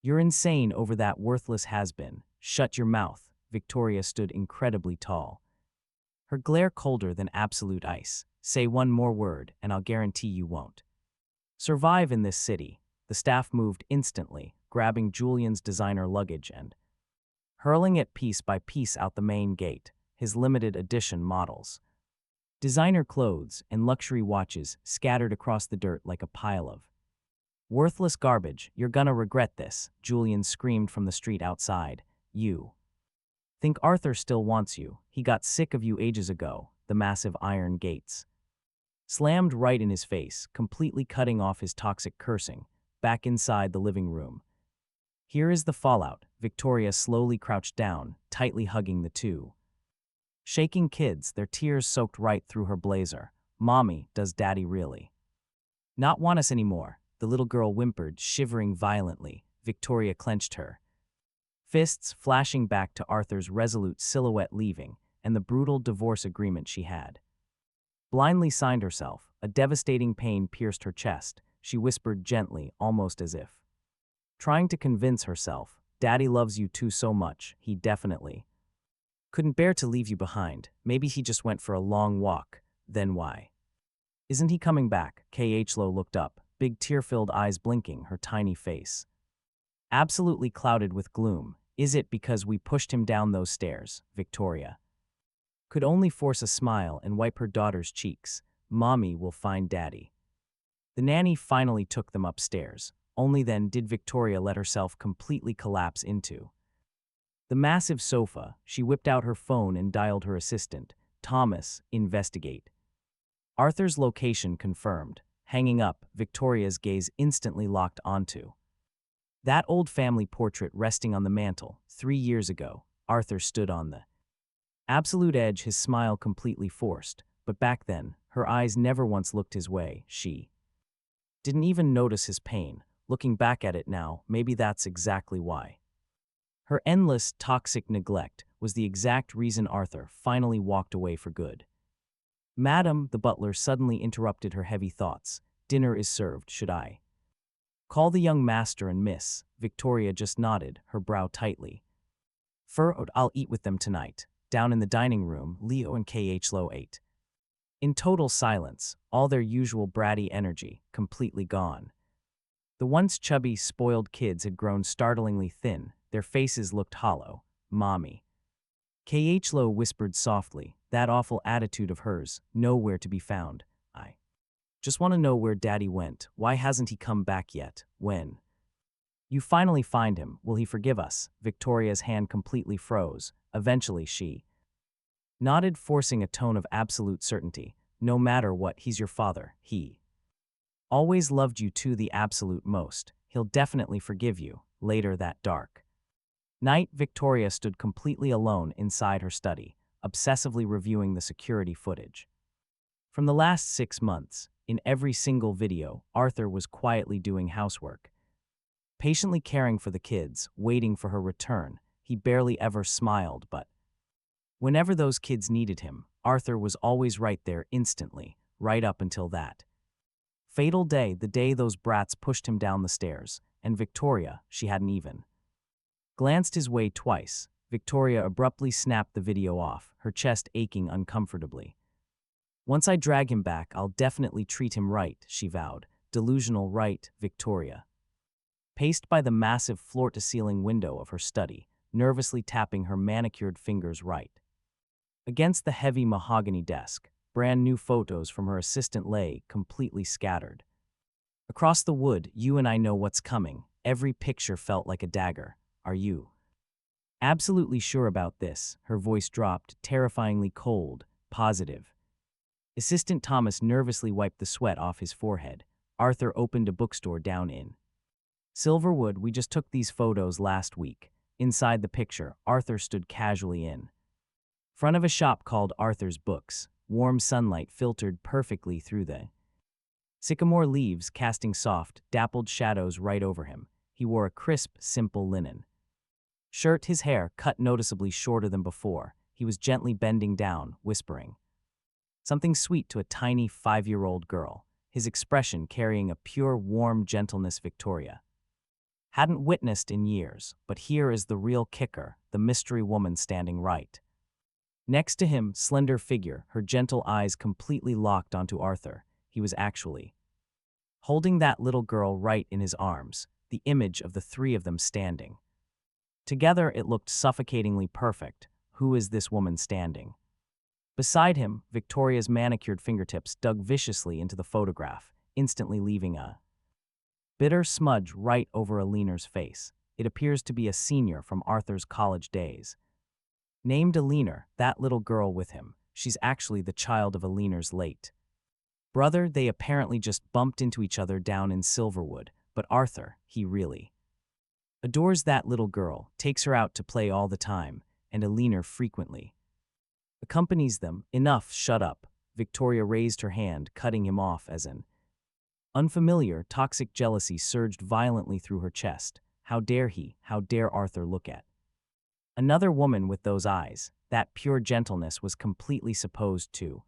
You're insane over that worthless has-been. Shut your mouth. Victoria stood incredibly tall, her glare colder than absolute ice. Say one more word, and I'll guarantee you won't survive in this city. The staff moved instantly, grabbing Julian's designer luggage and hurling it piece by piece out the main gate. His limited edition models, designer clothes, and luxury watches scattered across the dirt like a pile of worthless garbage. You're gonna regret this, Julian screamed from the street outside. You think Arthur still wants you? He got sick of you ages ago. The massive iron gates slammed right in his face, completely cutting off his toxic cursing. Back inside the living room. Here is the fallout. Victoria slowly crouched down, tightly hugging the two shaking kids, their tears soaked right through her blazer. Mommy, does Daddy really not want us anymore? The little girl whimpered, shivering violently. Victoria clenched her fists, flashing back to Arthur's resolute silhouette leaving, and the brutal divorce agreement she had blindly signed herself. A devastating pain pierced her chest. She whispered gently, almost as if trying to convince herself, Daddy loves you too so much. He definitely couldn't bear to leave you behind. Maybe he just went for a long walk. Then why isn't he coming back? Khlo looked up, big tear-filled eyes blinking, her tiny face absolutely clouded with gloom. Is it because we pushed him down those stairs? Victoria could only force a smile and wipe her daughter's cheeks. Mommy will find Daddy. The nanny finally took them upstairs. Only then did Victoria let herself completely collapse into the massive sofa. She whipped out her phone and dialed her assistant. Thomas, investigate. Arthur's location confirmed. Hanging up, Victoria's gaze instantly locked onto that old family portrait resting on the mantel. 3 years ago, Arthur stood on the absolute edge, his smile completely forced. But back then, her eyes never once looked his way. She didn't even notice his pain. Looking back at it now, maybe that's exactly why. Her endless, toxic neglect was the exact reason Arthur finally walked away for good. Madam, the butler suddenly interrupted her heavy thoughts. Dinner is served. Should I call the young master and miss? Victoria just nodded, her brow tightly furrowed. I'll eat with them tonight. Down in the dining room, Leo and Khlo ate. In total silence, all their usual bratty energy completely gone. The once chubby, spoiled kids had grown startlingly thin. Their faces looked hollow. Mommy, Khlo whispered softly, that awful attitude of hers, nowhere to be found. I just want to know where Daddy went. Why hasn't he come back yet? When you finally find him, will he forgive us? Victoria's hand completely froze. Eventually she nodded, forcing a tone of absolute certainty. No matter what, he's your father. He always loved you to the absolute most. He'll definitely forgive you. Later that dark night, Victoria stood completely alone inside her study, obsessively reviewing the security footage from the last 6 months. In every single video, Arthur was quietly doing housework, patiently caring for the kids, waiting for her return. He barely ever smiled, but whenever those kids needed him, Arthur was always right there instantly, right up until that fatal day, the day those brats pushed him down the stairs, and Victoria, she hadn't even glanced his way twice. Victoria abruptly snapped the video off, her chest aching uncomfortably. Once I drag him back, I'll definitely treat him right, she vowed. Delusional right, Victoria paced by the massive floor-to-ceiling window of her study, nervously tapping her manicured fingers right against the heavy mahogany desk. Brand new photos from her assistant lay completely scattered across the wood. You and I know what's coming. Every picture felt like a dagger. Are you absolutely sure about this? Her voice dropped, terrifyingly cold, positive. Assistant Thomas nervously wiped the sweat off his forehead. Arthur opened a bookstore down in Silverwood. We just took these photos last week. Inside the picture, Arthur stood casually in front of a shop called Arthur's Books. Warm sunlight filtered perfectly through the sycamore leaves, casting soft, dappled shadows right over him. He wore a crisp, simple linen shirt, his hair cut noticeably shorter than before. He was gently bending down, whispering something sweet to a tiny 5-year-old girl, his expression carrying a pure, warm gentleness Victoria hadn't witnessed in years. But here is the real kicker, the mystery woman standing right next to him, slender figure, her gentle eyes completely locked onto Arthur. He was actually holding that little girl right in his arms, the image of the three of them standing together. It looked suffocatingly perfect. Who is this woman standing beside him? Victoria's manicured fingertips dug viciously into the photograph, instantly leaving a bitter smudge right over Aliner's face. It appears to be a senior from Arthur's college days, named Aliner, that little girl with him. She's actually the child of Aliner's late brother. They apparently just bumped into each other down in Silverwood, but Arthur, he really adores that little girl, takes her out to play all the time, and Aliner frequently accompanies them. Enough, shut up. Victoria raised her hand, cutting him off as an unfamiliar, toxic jealousy surged violently through her chest. How dare he, how dare Arthur look at another woman with those eyes? That pure gentleness was completely supposed to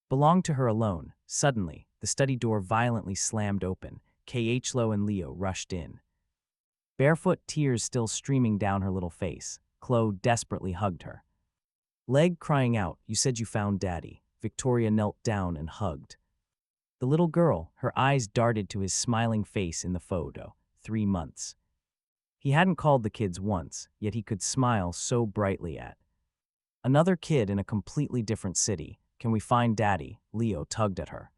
belong to her alone. Suddenly, the study door violently slammed open. Khlo and Leo rushed in, barefoot, tears still streaming down her little face. Chloe desperately hugged her leg, crying out, "You said you found Daddy." Victoria knelt down and hugged the little girl. Her eyes darted to his smiling face in the photo. 3 months. He hadn't called the kids once, yet he could smile so brightly at another kid in a completely different city. "Can we find Daddy?" Leo tugged at her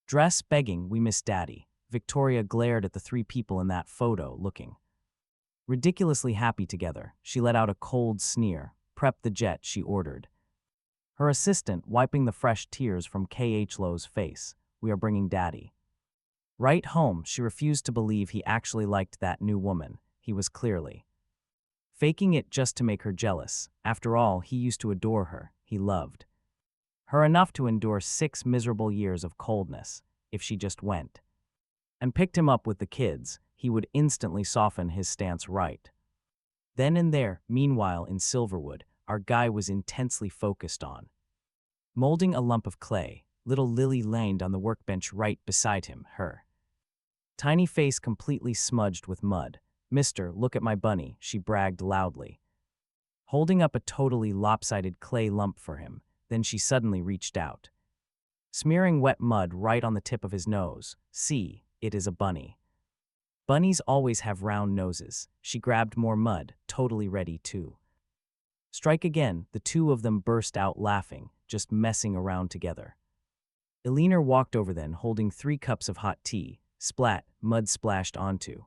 dress, begging. "We miss Daddy." Victoria glared at the 3 people in that photo, looking ridiculously happy together. She let out a cold sneer. "Prep the jet," she ordered her assistant, wiping the fresh tears from Khlo's face. "We are bringing Daddy right home." She refused to believe he actually liked that new woman. He was clearly faking it just to make her jealous. After all, he used to adore her. He loved her enough to endure 6 miserable years of coldness. If she just went and picked him up with the kids, he would instantly soften his stance right then and there. Meanwhile, in Silverwood, our guy was intensely focused on molding a lump of clay. Little Lily leaned on the workbench right beside him, her tiny face completely smudged with mud. "Mister, look at my bunny," she bragged loudly, holding up a totally lopsided clay lump for him. Then she suddenly reached out, smearing wet mud right on the tip of his nose. "See, it is a bunny. Bunnies always have round noses." She grabbed more mud, totally ready to strike again. The 2 of them burst out laughing, just messing around together. Aliner walked over then, holding 3 cups of hot tea. Splat, mud splashed onto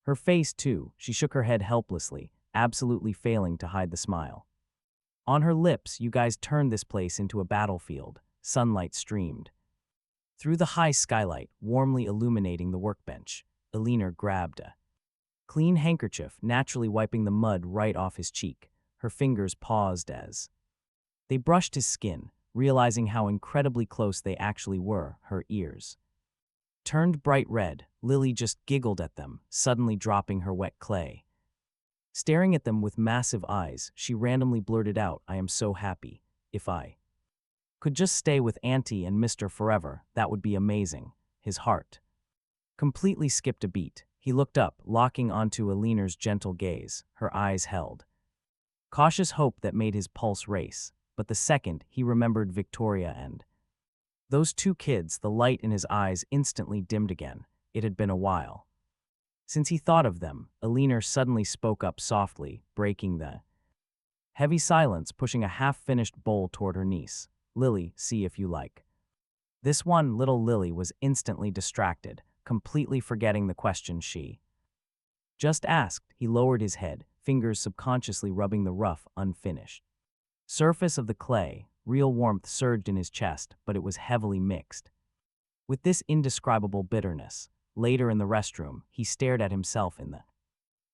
her face too. She shook her head helplessly, absolutely failing to hide the smile on her lips. "You guys turned this place into a battlefield." Sunlight streamed through the high skylight, warmly illuminating the workbench. Aliner grabbed a clean handkerchief, naturally wiping the mud right off his cheek. Her fingers paused as they brushed his skin, realizing how incredibly close they actually were. Her ears turned bright red. Lily just giggled at them, suddenly dropping her wet clay. Staring at them with massive eyes, she randomly blurted out, "I am so happy. If I could just stay with Auntie and Mr. forever, that would be amazing." His heart completely skipped a beat. He looked up, locking onto Aliner's gentle gaze. Her eyes held cautious hope that made his pulse race. But the second he remembered Victoria and those 2 kids, the light in his eyes instantly dimmed again. It had been a while since he thought of them. Aliner suddenly spoke up softly, breaking the heavy silence, pushing a half-finished bowl toward her niece. "Lily, see if you like this one." Little Lily was instantly distracted, completely forgetting the question she just asked. He lowered his head, fingers subconsciously rubbing the rough, unfinished surface of the clay. Real warmth surged in his chest, but it was heavily mixed with this indescribable bitterness. Later in the restroom, he stared at himself in the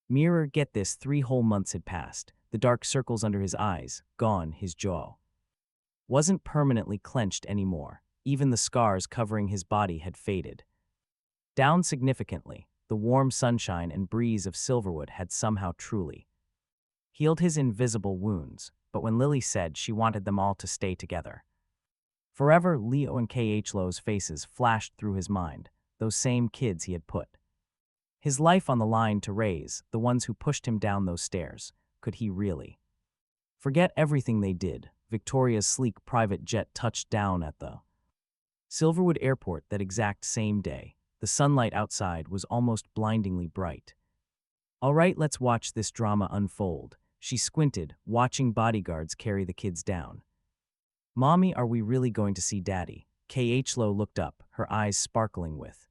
mirror. Get this, 3 whole months had passed. The dark circles under his eyes, gone. His jaw wasn't permanently clenched anymore. Even the scars covering his body had faded down significantly. The warm sunshine and breeze of Silverwood had somehow truly healed his invisible wounds. But when Lily said she wanted them all to stay together forever, Leo and Khlo's faces flashed through his mind. Those same kids he had put his life on the line to raise, the ones who pushed him down those stairs. Could he really forget everything they did? Victoria's sleek private jet touched down at the Silverwood airport that exact same day. The sunlight outside was almost blindingly bright. All right, let's watch this drama unfold. She squinted, watching bodyguards carry the kids down. Mommy, are we really going to see Daddy? Khlo looked up, her eyes sparkling with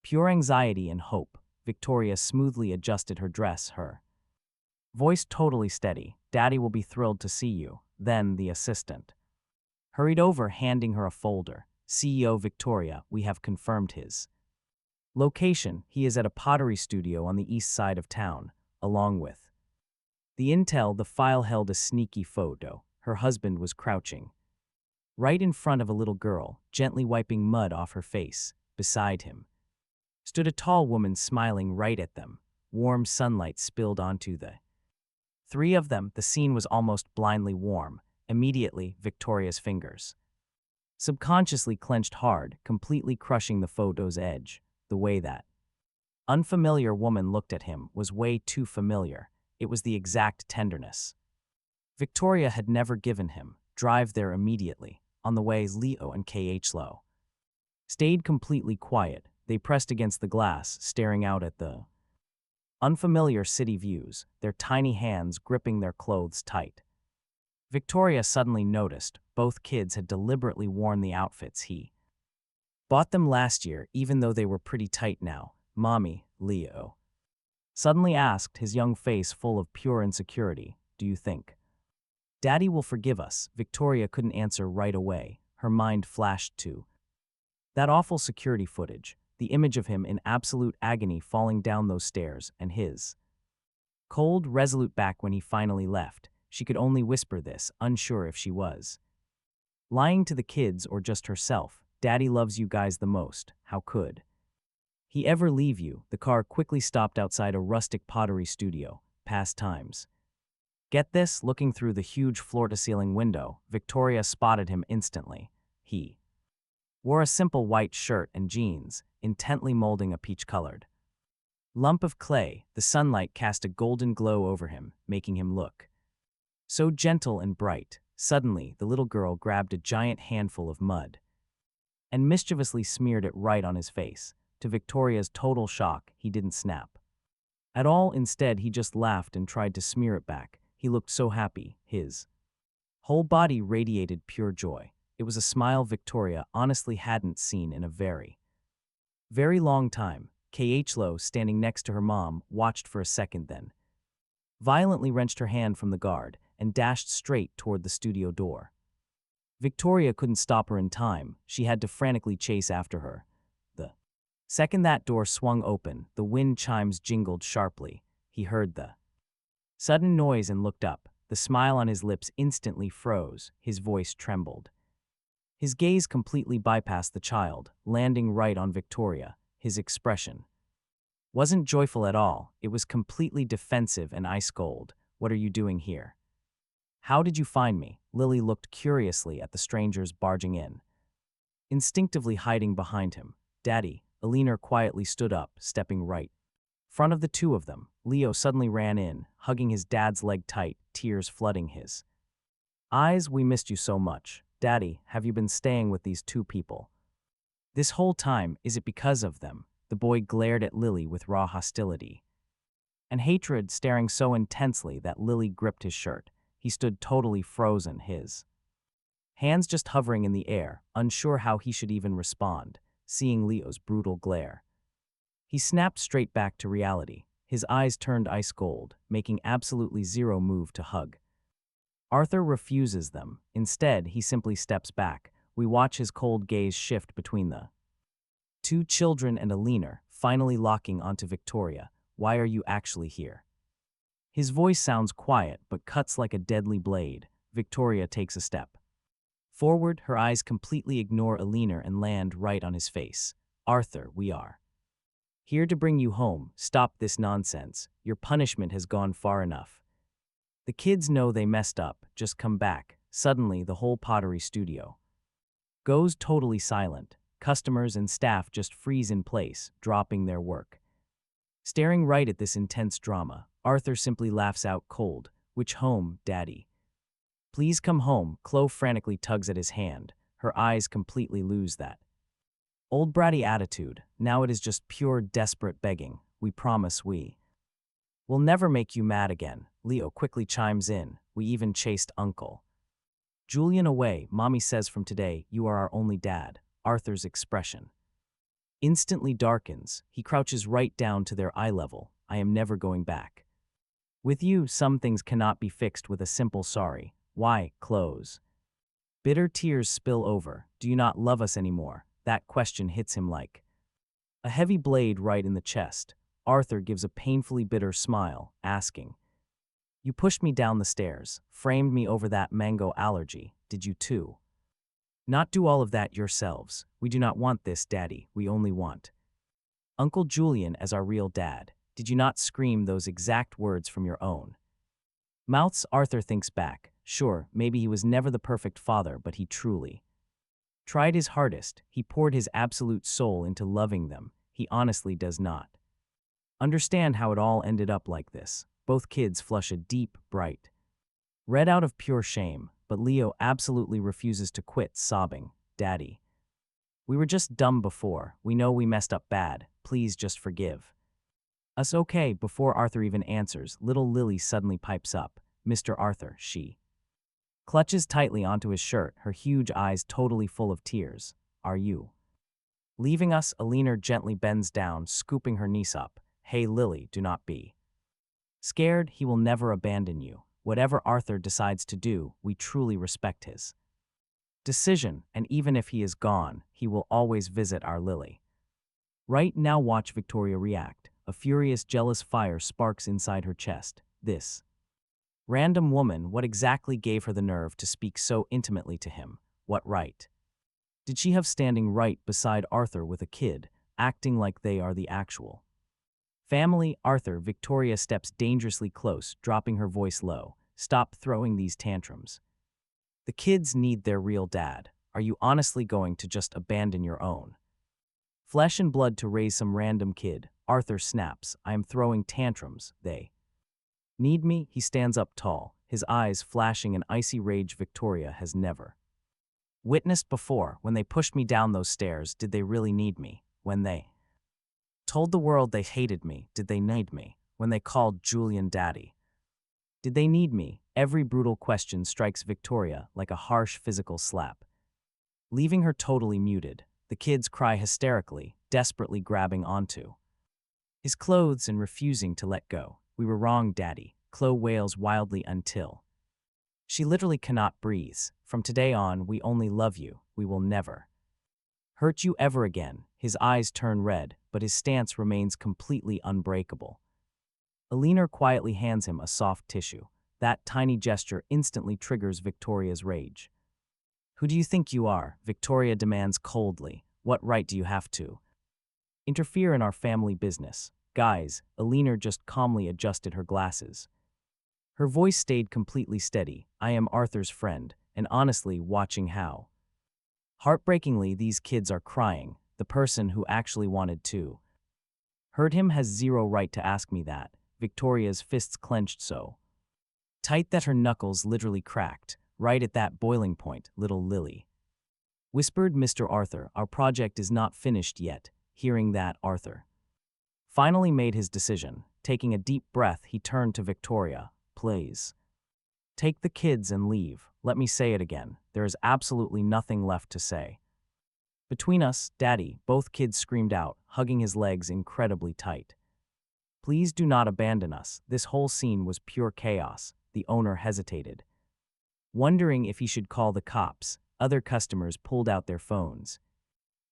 pure anxiety and hope. Victoria smoothly adjusted her dress, her voice totally steady. Daddy will be thrilled to see you. Then the assistant hurried over, handing her a folder. CEO Victoria, we have confirmed his location. He is at a pottery studio on the east side of town. Along with the intel, the file held a sneaky photo. Her husband was crouching right in front of a little girl, gently wiping mud off her face. Beside him stood a tall woman smiling right at them. Warm sunlight spilled onto the 3 of them. The scene was almost blindly warm. Immediately, Victoria's fingers subconsciously clenched hard, completely crushing the photo's edge. The way that unfamiliar woman looked at him was way too familiar. It was the exact tenderness Victoria had never given him. Drive there immediately. On the way, Leo and Khlo stayed completely quiet. They pressed against the glass, staring out at the unfamiliar city views, their tiny hands gripping their clothes tight. Victoria suddenly noticed both kids had deliberately worn the outfits he bought them last year, even though they were pretty tight now. Mommy, Leo suddenly asked, his young face full of pure insecurity, do you think Daddy will forgive us? Victoria couldn't answer right away. Her mind flashed to that awful security footage, the image of him in absolute agony falling down those stairs, and his cold, resolute back when he finally left. She could only whisper this, unsure if she was lying to the kids or just herself. Daddy loves you guys the most. How could he ever leave you? The car quickly stopped outside a rustic pottery studio. Past times. Get this, looking through the huge floor-to-ceiling window, Victoria spotted him instantly. He wore a simple white shirt and jeans, intently molding a peach-colored lump of clay. The sunlight cast a golden glow over him, making him look so gentle and bright. Suddenly, the little girl grabbed a giant handful of mud and mischievously smeared it right on his face. To Victoria's total shock, he didn't snap at all. Instead, he just laughed and tried to smear it back. He looked so happy. His whole body radiated pure joy. It was a smile Victoria honestly hadn't seen in a very, very long time. Khlo, standing next to her mom, watched for a second, then violently wrenched her hand from the guard and dashed straight toward the studio door. Victoria couldn't stop her in time. She had to frantically chase after her. The second that door swung open, the wind chimes jingled sharply. He heard the sudden noise and looked up. The smile on his lips instantly froze. His voice trembled. His gaze completely bypassed the child, landing right on Victoria. His expression wasn't joyful at all. It was completely defensive and ice cold. What are you doing here? How did you find me? Lily looked curiously at the strangers barging in, instinctively hiding behind him. Daddy, Eleanor quietly stood up, stepping right in front of the 2 of them. Leo suddenly ran in, hugging his dad's leg tight, tears flooding his eyes. We missed you so much. Daddy, have you been staying with these 2 people this whole time? Is it because of them? The boy glared at Lily with raw hostility and hatred, staring so intensely that Lily gripped his shirt. He stood totally frozen, his hands just hovering in the air, unsure how he should even respond. Seeing Leo's brutal glare, he snapped straight back to reality. His eyes turned ice cold, making absolutely zero move to hug. Arthur refuses them. Instead, he simply steps back. We watch his cold gaze shift between the Two children and a leaner, finally locking onto Victoria. Why are you actually here? His voice sounds quiet but cuts like a deadly blade. Victoria takes a step forward, her eyes completely ignore Alina and land right on his face. Arthur, we are here to bring you home. Stop this nonsense. Your punishment has gone far enough. The kids know they messed up. Just come back. Suddenly, the whole pottery studio goes totally silent. Customers and staff just freeze in place, dropping their work. Staring right at this intense drama, Arthur simply laughs out cold. Which home, Daddy? Please come home. Chloe frantically tugs at his hand. Her eyes completely lose that old bratty attitude. Now it is just pure desperate begging. We promise we'll never make you mad again. Leo quickly chimes in. We even chased Uncle Julian away. Mommy says from today, you are our only dad. Arthur's expression instantly darkens. He crouches right down to their eye level. I am never going back. With you, some things cannot be fixed with a simple sorry. Why, close? Bitter tears spill over. Do you not love us anymore? That question hits him like a heavy blade right in the chest. Arthur gives a painfully bitter smile, asking, you pushed me down the stairs, framed me over that mango allergy. Did you too? Not do all of that yourselves. We do not want this, Daddy. We only want Uncle Julian as our real dad. Did you not scream those exact words from your own mouths? Arthur thinks back. Sure, maybe he was never the perfect father, but he truly tried his hardest. He poured his absolute soul into loving them. He honestly does not understand how it all ended up like this. Both kids flush a deep, bright red out of pure shame, but Leo absolutely refuses to quit, sobbing, Daddy, we were just dumb before. We know we messed up bad. Please just forgive us. Okay. Before Arthur even answers, little Lily suddenly pipes up. Mr. Arthur, she clutches tightly onto his shirt, her huge eyes totally full of tears. Are you leaving us? Alina gently bends down, scooping her niece up. Hey Lily, do not be scared. He will never abandon you. Whatever Arthur decides to do, we truly respect his decision, and even if he is gone, he will always visit our Lily. Right now, watch Victoria react. A furious, jealous fire sparks inside her chest. This random woman, what exactly gave her the nerve to speak so intimately to him? What right did she have standing right beside Arthur with a kid, acting like they are the actual family? Arthur, Victoria steps dangerously close, dropping her voice low. Stop throwing these tantrums. The kids need their real dad. Are you honestly going to just abandon your own flesh and blood to raise some random kid? Arthur snaps. I am throwing tantrums. They need me. He stands up tall, his eyes flashing an icy rage Victoria has never witnessed before. When they pushed me down those stairs, did they really need me? When they told the world they hated me, did they need me? When they called Julian Daddy, did they need me? Every brutal question strikes Victoria like a harsh physical slap, leaving her totally muted. The kids cry hysterically, desperately grabbing onto his clothes and refusing to let go. We were wrong, Daddy. Chloe wails wildly until she literally cannot breathe. From today on, we only love you. We will never hurt you ever again. His eyes turn red, but his stance remains completely unbreakable. Alina quietly hands him a soft tissue. That tiny gesture instantly triggers Victoria's rage. Who do you think you are? Victoria demands coldly. What right do you have to interfere in our family business? Guys, Alina just calmly adjusted her glasses. Her voice stayed completely steady. I am Arthur's friend, and honestly, watching how heartbreakingly these kids are crying, the person who actually wanted to hurt him has zero right to ask me that. Victoria's fists clenched so tight that her knuckles literally cracked. Right at that boiling point, little Lily whispered, Mr. Arthur, our project is not finished yet. Hearing that, Arthur finally made his decision. Taking a deep breath, he turned to Victoria. Please take the kids and leave. Let me say it again. There is absolutely nothing left to say between us, Daddy. Both kids screamed out, hugging his legs incredibly tight. Please do not abandon us. This whole scene was pure chaos. The owner hesitated, wondering if he should call the cops. Other customers pulled out their phones,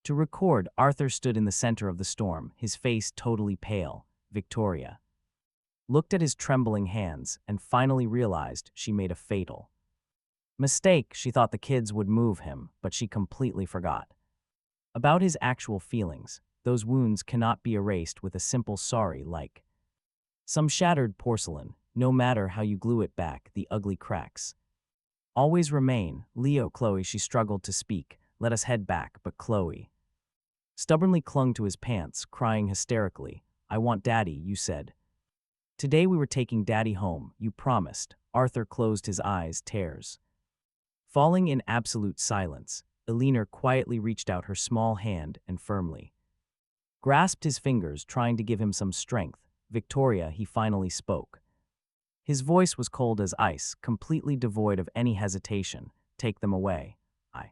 To record, Arthur stood in the center of the storm, his face totally pale. Victoria looked at his trembling hands and finally realized she made a fatal mistake. She thought the kids would move him, but she completely forgot about his actual feelings. Those wounds cannot be erased with a simple sorry, like some shattered porcelain. No matter how you glue it back, the ugly cracks always remain. Leo, Chloe, she struggled to speak. Let us head back, but Chloe stubbornly clung to his pants, crying hysterically. I want Daddy, you said. Today we were taking Daddy home, you promised. Arthur closed his eyes, tears falling in absolute silence. Eleanor quietly reached out her small hand and firmly grasped his fingers, trying to give him some strength. Victoria, he finally spoke. His voice was cold as ice, completely devoid of any hesitation. Take them away. I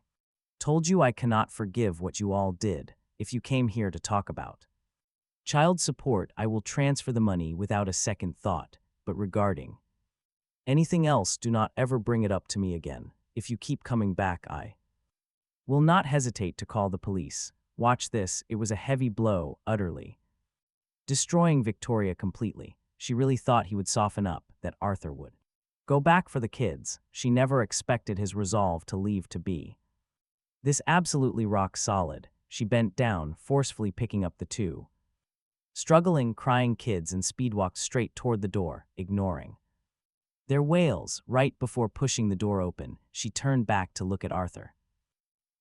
told you I cannot forgive what you all did. If you came here to talk about child support, I will transfer the money without a second thought. But regarding anything else, do not ever bring it up to me again. If you keep coming back, I will not hesitate to call the police. Watch this. It was a heavy blow, utterly destroying Victoria completely. She really thought he would soften up, that Arthur would go back for the kids. She never expected his resolve to leave to be this absolutely rock solid. She bent down, forcefully picking up the two struggling, crying kids and speedwalked straight toward the door, ignoring their wails. Right before pushing the door open, she turned back to look at Arthur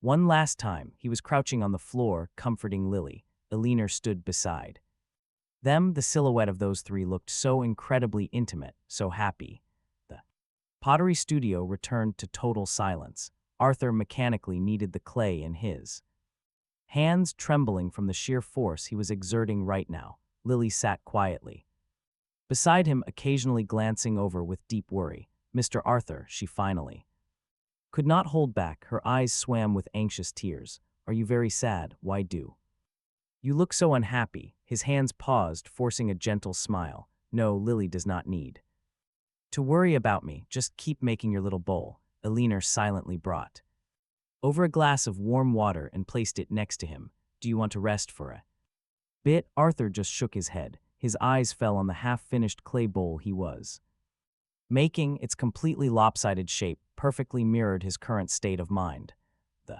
one last time. He was crouching on the floor, comforting Lily. Eleanor stood beside them. The silhouette of those three looked so incredibly intimate, so happy. The pottery studio returned to total silence. Arthur mechanically kneaded the clay in his hands, trembling from the sheer force he was exerting right now. Lily sat quietly beside him, occasionally glancing over with deep worry. Mr. Arthur, she finally could not hold back. Her eyes swam with anxious tears. Are you very sad? Why do you look so unhappy? His hands paused, forcing a gentle smile. No, Lily does not need to worry about me. Just keep making your little bowl. Eleanor silently brought over a glass of warm water and placed it next to him. Do you want to rest for a bit? Arthur just shook his head. His eyes fell on the half-finished clay bowl he was making. Its completely lopsided shape perfectly mirrored his current state of mind. The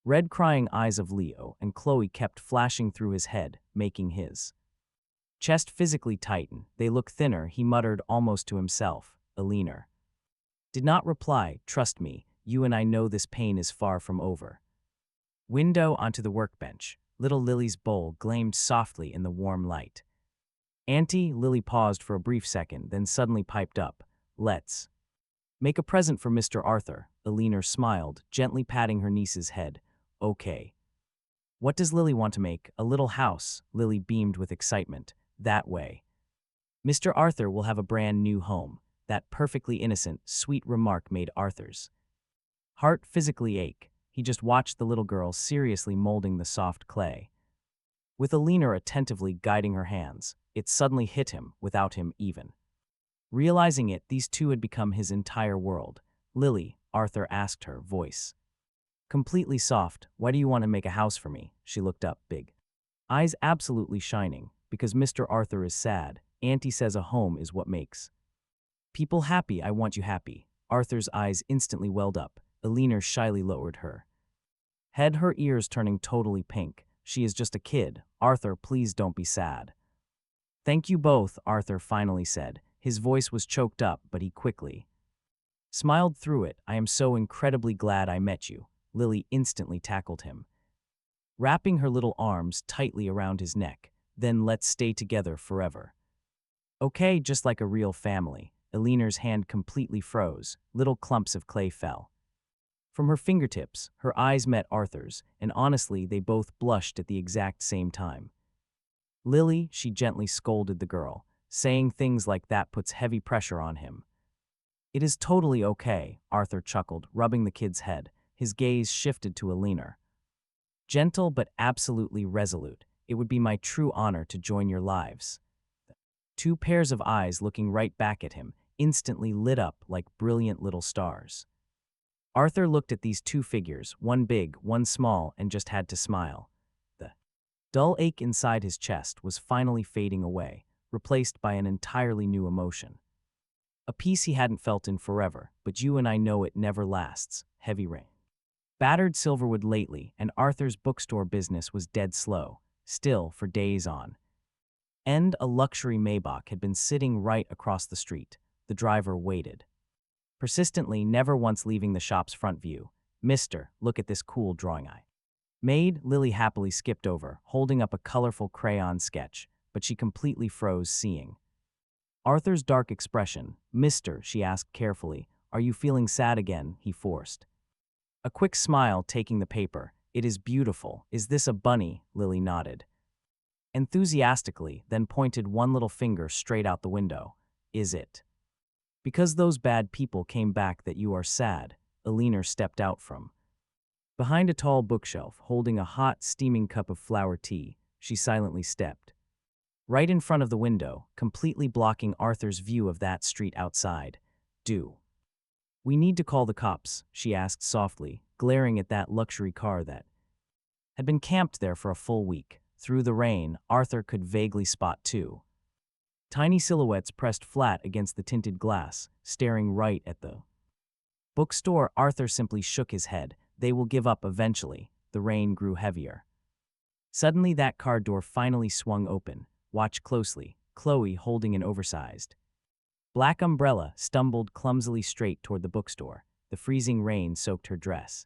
red crying eyes of Leo and Chloe kept flashing through his head, making his chest physically tighten. They look thinner, he muttered almost to himself. Eleanor did not reply. Trust me, you and I know this pain is far from over. Window onto the workbench. Little Lily's bowl gleamed softly in the warm light. Auntie, Lily paused for a brief second, then suddenly piped up. Let's make a present for Mr. Arthur. Eleanor smiled, gently patting her niece's head. Okay. What does Lily want to make? A little house. Lily beamed with excitement. That way Mr. Arthur will have a brand new home. That perfectly innocent, sweet remark made Arthur's heart physically ache. He just watched the little girl seriously molding the soft clay, with Eleanor attentively guiding her hands. It suddenly hit him, without him even realizing it, these two had become his entire world. Lily, Arthur asked her, voice completely soft, why do you want to make a house for me? She looked up, big eyes absolutely shining. Because Mr. Arthur is sad. Auntie says a home is what makes people happy. I want you happy. Arthur's eyes instantly welled up. Eleanor shyly lowered her head, her ears turning totally pink. She is just a kid. Arthur, please don't be sad. Thank you both, Arthur finally said. His voice was choked up, but he quickly smiled through it. I am so incredibly glad I met you. Lily instantly tackled him, wrapping her little arms tightly around his neck. Then let's stay together forever. Okay, just like a real family. Eleanor's hand completely froze. Little clumps of clay fell from her fingertips. Her eyes met Arthur's, and honestly, they both blushed at the exact same time. Lily, she gently scolded the girl, saying things like that puts heavy pressure on him. It is totally okay, Arthur chuckled, rubbing the kid's head. His gaze shifted to Eleanor. Gentle but absolutely resolute. It would be my true honor to join your lives. Two pairs of eyes looking right back at him, instantly lit up like brilliant little stars. Arthur looked at these two figures, one big, one small, and just had to smile. The dull ache inside his chest was finally fading away, replaced by an entirely new emotion. A peace he hadn't felt in forever, but you and I know it never lasts. Heavy rain. Battered silverwood lately, and Arthur's bookstore business was dead slow, still for days on. And a luxury Maybach had been sitting right across the street. The driver waited. Persistently, never once leaving the shop's front view. "Mister, look at this cool drawing I made." Lily happily skipped over, holding up a colorful crayon sketch, but she completely froze seeing Arthur's dark expression. "Mister," she asked carefully, "are you feeling sad again?" he forced. A quick smile taking the paper. "It is beautiful. Is this a bunny?" Lily nodded enthusiastically, then pointed one little finger straight out the window. "Is it because those bad people came back that you are sad?" Alina stepped out from behind a tall bookshelf, holding a hot, steaming cup of flower tea. She silently stepped right in front of the window, completely blocking Arthur's view of that street outside. "Do we need to call the cops?" she asked softly, glaring at that luxury car that had been camped there for a full week. Through the rain, Arthur could vaguely spot two tiny silhouettes pressed flat against the tinted glass, staring right at the bookstore. Arthur simply shook his head. "They will give up eventually." The rain grew heavier. Suddenly, that car door finally swung open. "Watch closely." Chloe, holding an oversized black umbrella, stumbled clumsily straight toward the bookstore. The freezing rain soaked her dress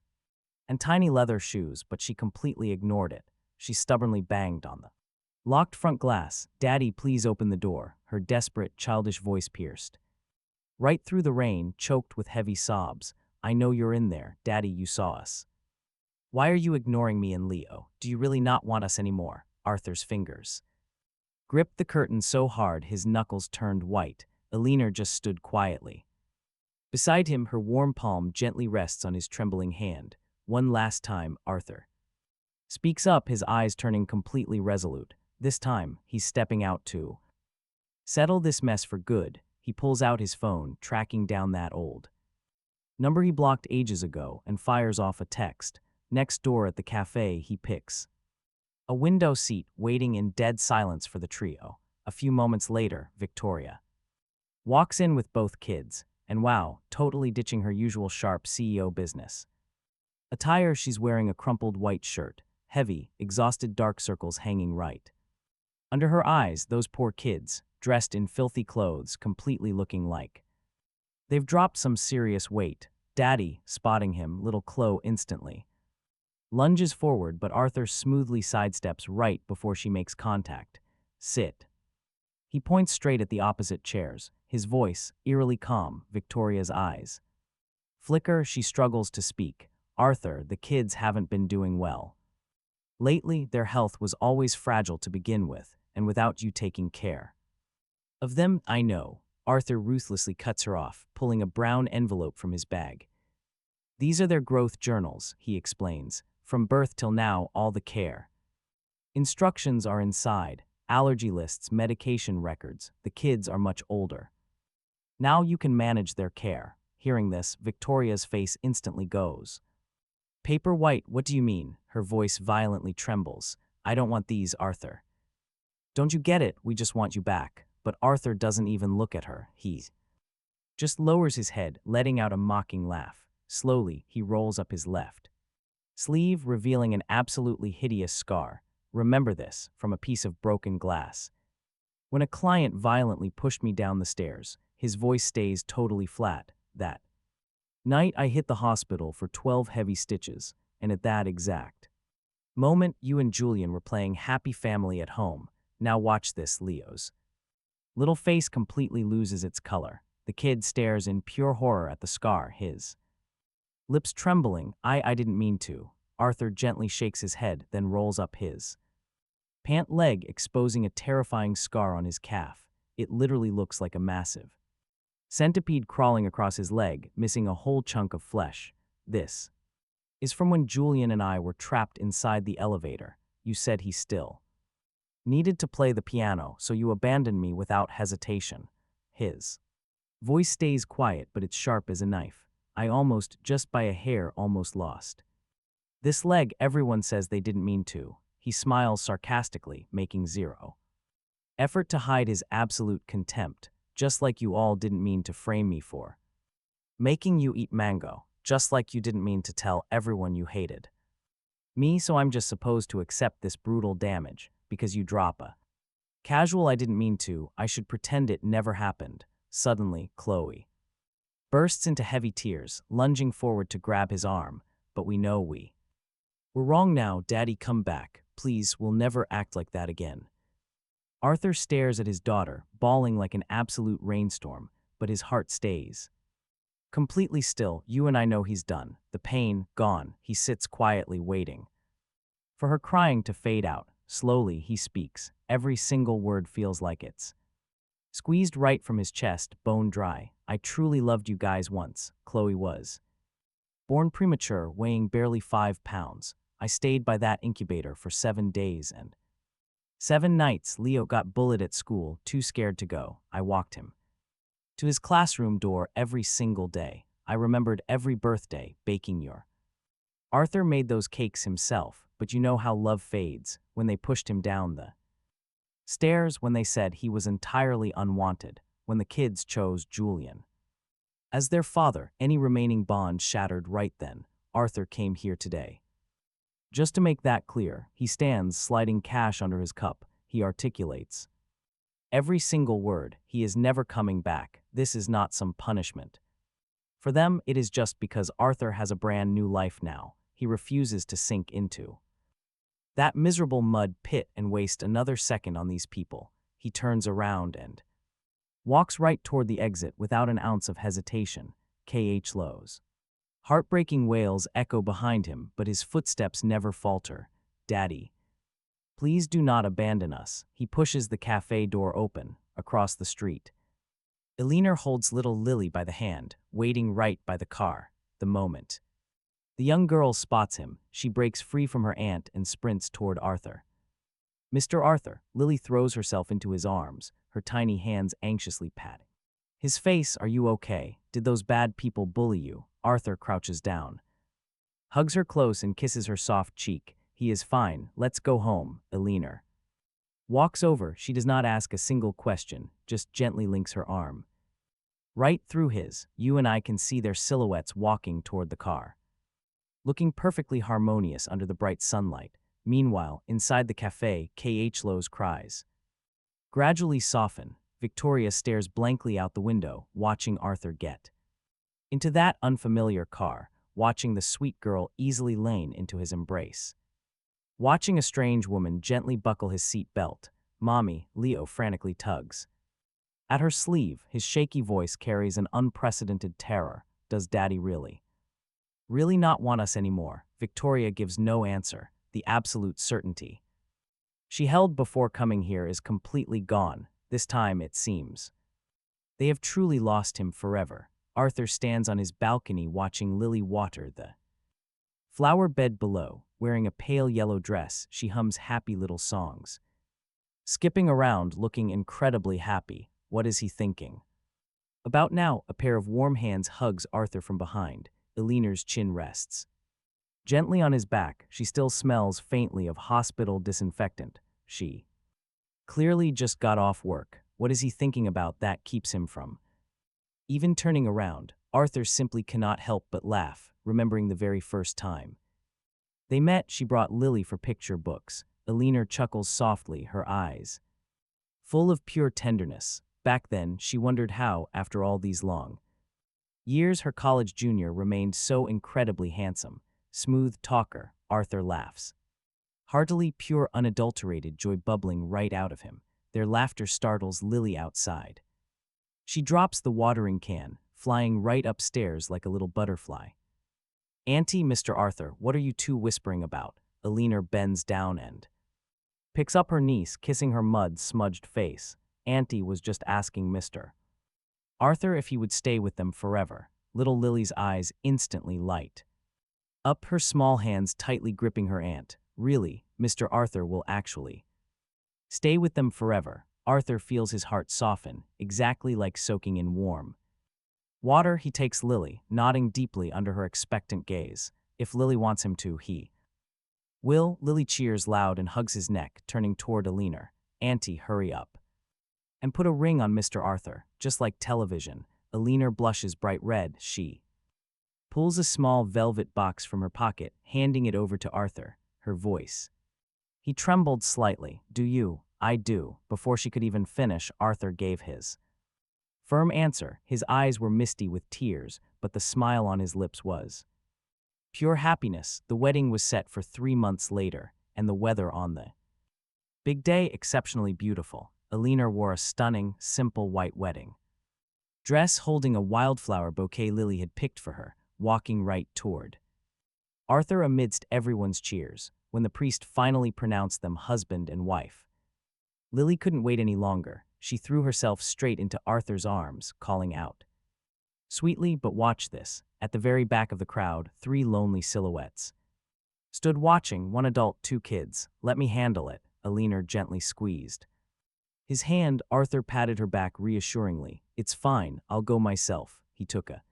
and tiny leather shoes, but she completely ignored it. She stubbornly banged on the locked front glass. "Daddy, please open the door." Her desperate, childish voice pierced right through the rain, choked with heavy sobs. "I know you're in there. Daddy, you saw us. Why are you ignoring me and Leo? Do you really not want us anymore?" Arthur's fingers gripped the curtain so hard his knuckles turned white. Alina just stood quietly beside him, her warm palm gently rests on his trembling hand. "One last time," Arthur speaks up, his eyes turning completely resolute. This time, he's stepping out to settle this mess for good. He pulls out his phone, tracking down that old number he blocked ages ago, and fires off a text. Next door at the cafe, he picks a window seat, waiting in dead silence for the trio. A few moments later, Victoria walks in with both kids, and wow, totally ditching her usual sharp CEO business attire. She's wearing a crumpled white shirt, heavy, exhausted dark circles hanging right under her eyes. Those poor kids, dressed in filthy clothes, completely looking like they've dropped some serious weight. "Daddy," spotting him, little Chloe instantly lunges forward, but Arthur smoothly sidesteps right before she makes contact. "Sit." He points straight at the opposite chairs, his voice eerily calm. Victoria's eyes flicker. She struggles to speak. "Arthur, the kids haven't been doing well lately. Their health was always fragile to begin with, and without you taking care of them." "I know." Arthur ruthlessly cuts her off, pulling a brown envelope from his bag. "These are their growth journals," he explains. "From birth till now, all the care instructions are inside. Allergy lists, medication records. The kids are much older now. You can manage their care." Hearing this, Victoria's face instantly goes paper white. "What do you mean?" Her voice violently trembles. "I don't want these, Arthur. Don't you get it? We just want you back." But Arthur doesn't even look at her. He just lowers his head, letting out a mocking laugh. Slowly, he rolls up his left sleeve, revealing an absolutely hideous scar. "Remember this, from a piece of broken glass. When a client violently pushed me down the stairs." His voice stays totally flat. "That night I hit the hospital for 12 heavy stitches, and at that exact moment, you and Julian were playing happy family at home. Now watch this." Leo's little face completely loses its color. The kid stares in pure horror at the scar, his lips trembling. I didn't mean to." Arthur gently shakes his head, then rolls up his pant leg, exposing a terrifying scar on his calf. It literally looks like a massive centipede crawling across his leg, missing a whole chunk of flesh. "This is from when Julian and I were trapped inside the elevator. You said he still needed to play the piano, so you abandoned me without hesitation." His voice stays quiet, but it's sharp as a knife. I almost, just by a hair, almost lost. This leg, everyone says they didn't mean to. He smiles sarcastically, making zero effort to hide his absolute contempt, just like you all didn't mean to frame me for. Making you eat mango, just like you didn't mean to tell everyone you hated me, so I'm just supposed to accept this brutal damage, because you drop a casual I didn't mean to, I should pretend it never happened. Suddenly, Chloe bursts into heavy tears, lunging forward to grab his arm, but we know we're wrong now. Daddy, come back. Please, we'll never act like that again. Arthur stares at his daughter, bawling like an absolute rainstorm, but his heart stays completely still. You and I know he's done. The pain, gone. He sits quietly waiting for her crying to fade out. Slowly, he speaks. Every single word feels like it's squeezed right from his chest, bone dry. I truly loved you guys once. Chloe was born premature, weighing barely 5 pounds. I stayed by that incubator for 7 days and 7 nights. Leo got bullied at school, too scared to go. I walked him to his classroom door every single day. I remembered every birthday, baking your Arthur made those cakes himself, but you know how love fades when they pushed him down the stairs, when they said he was entirely unwanted, when the kids chose Julian as their father. Any remaining bond shattered right then. Arthur came here today just to make that clear. He stands, sliding cash under his cup. He articulates every single word. He is never coming back. This is not some punishment for them. It is just because Arthur has a brand new life now. He refuses to sink into that miserable mud pit and waste another second on these people. He turns around and walks right toward the exit without an ounce of hesitation. K.H. Lowe's heartbreaking wails echo behind him, but his footsteps never falter. Daddy, please do not abandon us. He pushes the cafe door open. Across the street, Eleanor holds little Lily by the hand, waiting right by the car. The moment the young girl spots him, she breaks free from her aunt and sprints toward Arthur. Mr. Arthur. Lily throws herself into his arms, her tiny hands anxiously patting his face. Are you okay? Did those bad people bully you? Arthur crouches down, hugs her close and kisses her soft cheek. He is fine. Let's go home. Eleanor walks over. She does not ask a single question, just gently links her arm right through his. You and I can see their silhouettes walking toward the car, looking perfectly harmonious under the bright sunlight. Meanwhile, inside the cafe, K.H. Lowe's cries gradually soften. Victoria stares blankly out the window, watching Arthur get into that unfamiliar car, watching the sweet girl easily lane into his embrace, watching a strange woman gently buckle his seat belt. Mommy, Leo frantically tugs at her sleeve. His shaky voice carries an unprecedented terror. Does Daddy really not want us anymore? Victoria gives no answer. The absolute certainty she held before coming here is completely gone. This time, it seems they have truly lost him forever. Arthur stands on his balcony watching Lily water the flower bed below. Wearing a pale yellow dress, she hums happy little songs, skipping around, looking incredibly happy. What is he thinking about now? A pair of warm hands hugs Arthur from behind. Eleanor's chin rests gently on his back. She still smells faintly of hospital disinfectant. She clearly just got off work. What is he thinking about that keeps him from even turning around? Arthur simply cannot help but laugh, remembering the very first time they met. She brought Lily for picture books. Eleanor chuckles softly, her eyes full of pure tenderness. Back then, she wondered how, after all these long years, her college junior remained so incredibly handsome. Smooth talker. Arthur laughs heartily, pure unadulterated joy bubbling right out of him. Their laughter startles Lily outside. She drops the watering can, flying right upstairs like a little butterfly. Auntie, Mr. Arthur, what are you two whispering about? Eleanor bends down and picks up her niece, kissing her mud-smudged face. Auntie was just asking Mr. Arthur if he would stay with them forever. Little Lily's eyes instantly light up, her small hands tightly gripping her aunt. Really, Mr. Arthur will actually stay with them forever. Arthur feels his heart soften, exactly like soaking in warm Water, he takes Lily, nodding deeply under her expectant gaze. If Lily wants him to, he will. Lily cheers loud and hugs his neck, turning toward Alina. Auntie, hurry up. And put a ring on Mr. Arthur, just like television. Alina blushes bright red. She pulls a small velvet box from her pocket, handing it over to Arthur, her voice. He trembled slightly. Do you? I do. Before she could even finish, Arthur gave his firm answer. His eyes were misty with tears, but the smile on his lips was pure happiness. The wedding was set for 3 months later, and the weather on the big day exceptionally beautiful. Alina wore a stunning, simple white wedding dress holding a wildflower bouquet Lily had picked for her, walking right toward Arthur amidst everyone's cheers. When the priest finally pronounced them husband and wife, Lily couldn't wait any longer. She threw herself straight into Arthur's arms, calling out sweetly, but watch this. At the very back of the crowd, 3 lonely silhouettes stood watching, 1 adult, 2 kids. Let me handle it, Alina gently squeezed his hand. Arthur patted her back reassuringly. It's fine, I'll go myself. He took a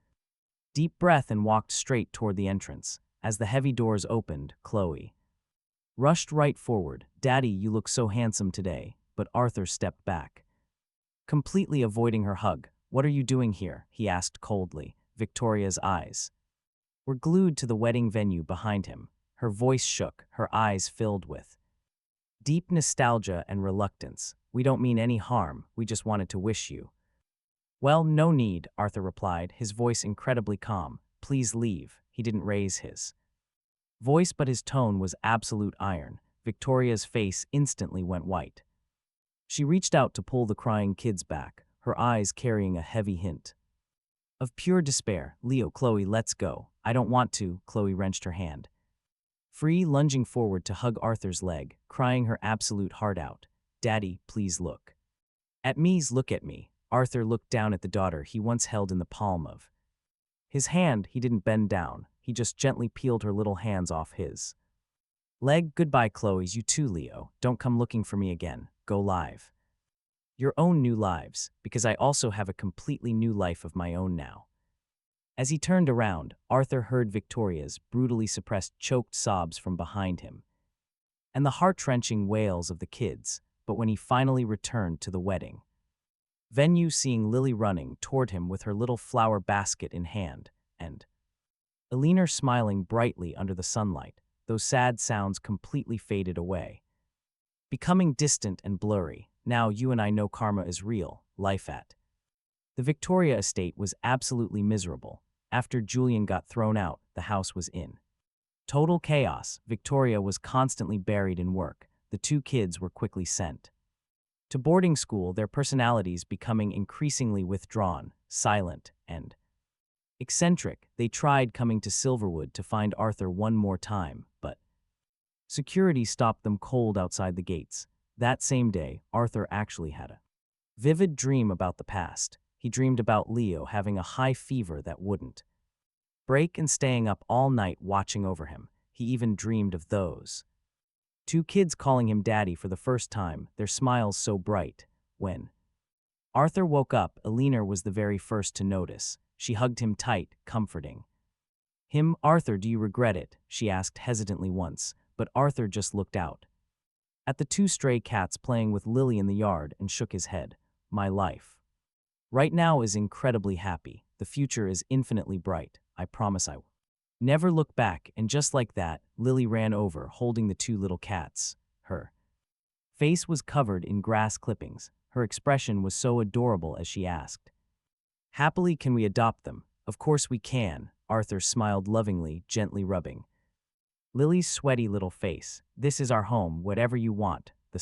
deep breath and walked straight toward the entrance. As the heavy doors opened, Chloe rushed right forward. Daddy, you look so handsome today. But Arthur stepped back, completely avoiding her hug. What are you doing here? He asked coldly. Victoria's eyes were glued to the wedding venue behind him. Her voice shook, her eyes filled with deep nostalgia and reluctance. We don't mean any harm, we just wanted to wish you well. No need, Arthur replied, his voice incredibly calm. Please leave. He didn't raise his voice, but his tone was absolute iron. Victoria's face instantly went white. She reached out to pull the crying kids back, her eyes carrying a heavy hint of pure despair. Leo, Chloe, let's go. I don't want to. Chloe wrenched her hand free, lunging forward to hug Arthur's leg, crying her absolute heart out. Daddy, please look at me. Look at me. Arthur looked down at the daughter he once held in the palm of his hand. He didn't bend down. He just gently peeled her little hands off his leg. Goodbye, Chloe's. You too, Leo. Don't come looking for me again. Go live your own new lives, because I also have a completely new life of my own now. As he turned around, Arthur heard Victoria's brutally suppressed choked sobs from behind him, and the heart-wrenching wails of the kids. But when he finally returned to the wedding venue, seeing Lily running toward him with her little flower basket in hand, and Alina smiling brightly under the sunlight, those sad sounds completely faded away, becoming distant and blurry. Now you and I know karma is real. Life at the Victoria estate was absolutely miserable. After Julian got thrown out, the house was in total chaos. Victoria was constantly buried in work. The 2 kids were quickly sent to boarding school, their personalities becoming increasingly withdrawn, silent, and eccentric. They tried coming to Silverwood to find Arthur one more time, but security stopped them cold outside the gates. That same day, Arthur actually had a vivid dream about the past. He dreamed about Leo having a high fever that wouldn't break and staying up all night watching over him. He even dreamed of those 2 kids calling him daddy for the first time, their smiles so bright. When Arthur woke up, Alina was the very first to notice. She hugged him tight, comforting him. Arthur, do you regret it? She asked hesitantly once, but Arthur just looked out at the 2 stray cats playing with Lily in the yard and shook his head. My life right now is incredibly happy. The future is infinitely bright. I promise I will never look back. And just like that, Lily ran over, holding the 2 little cats. Her face was covered in grass clippings. Her expression was so adorable as she asked, happily, can we adopt them? Of course we can. Arthur smiled lovingly, gently rubbing Lily's sweaty little face. This is our home, whatever you want. The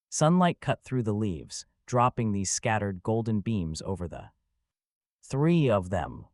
sunlight cut through the leaves, dropping these scattered golden beams over the 3 of them.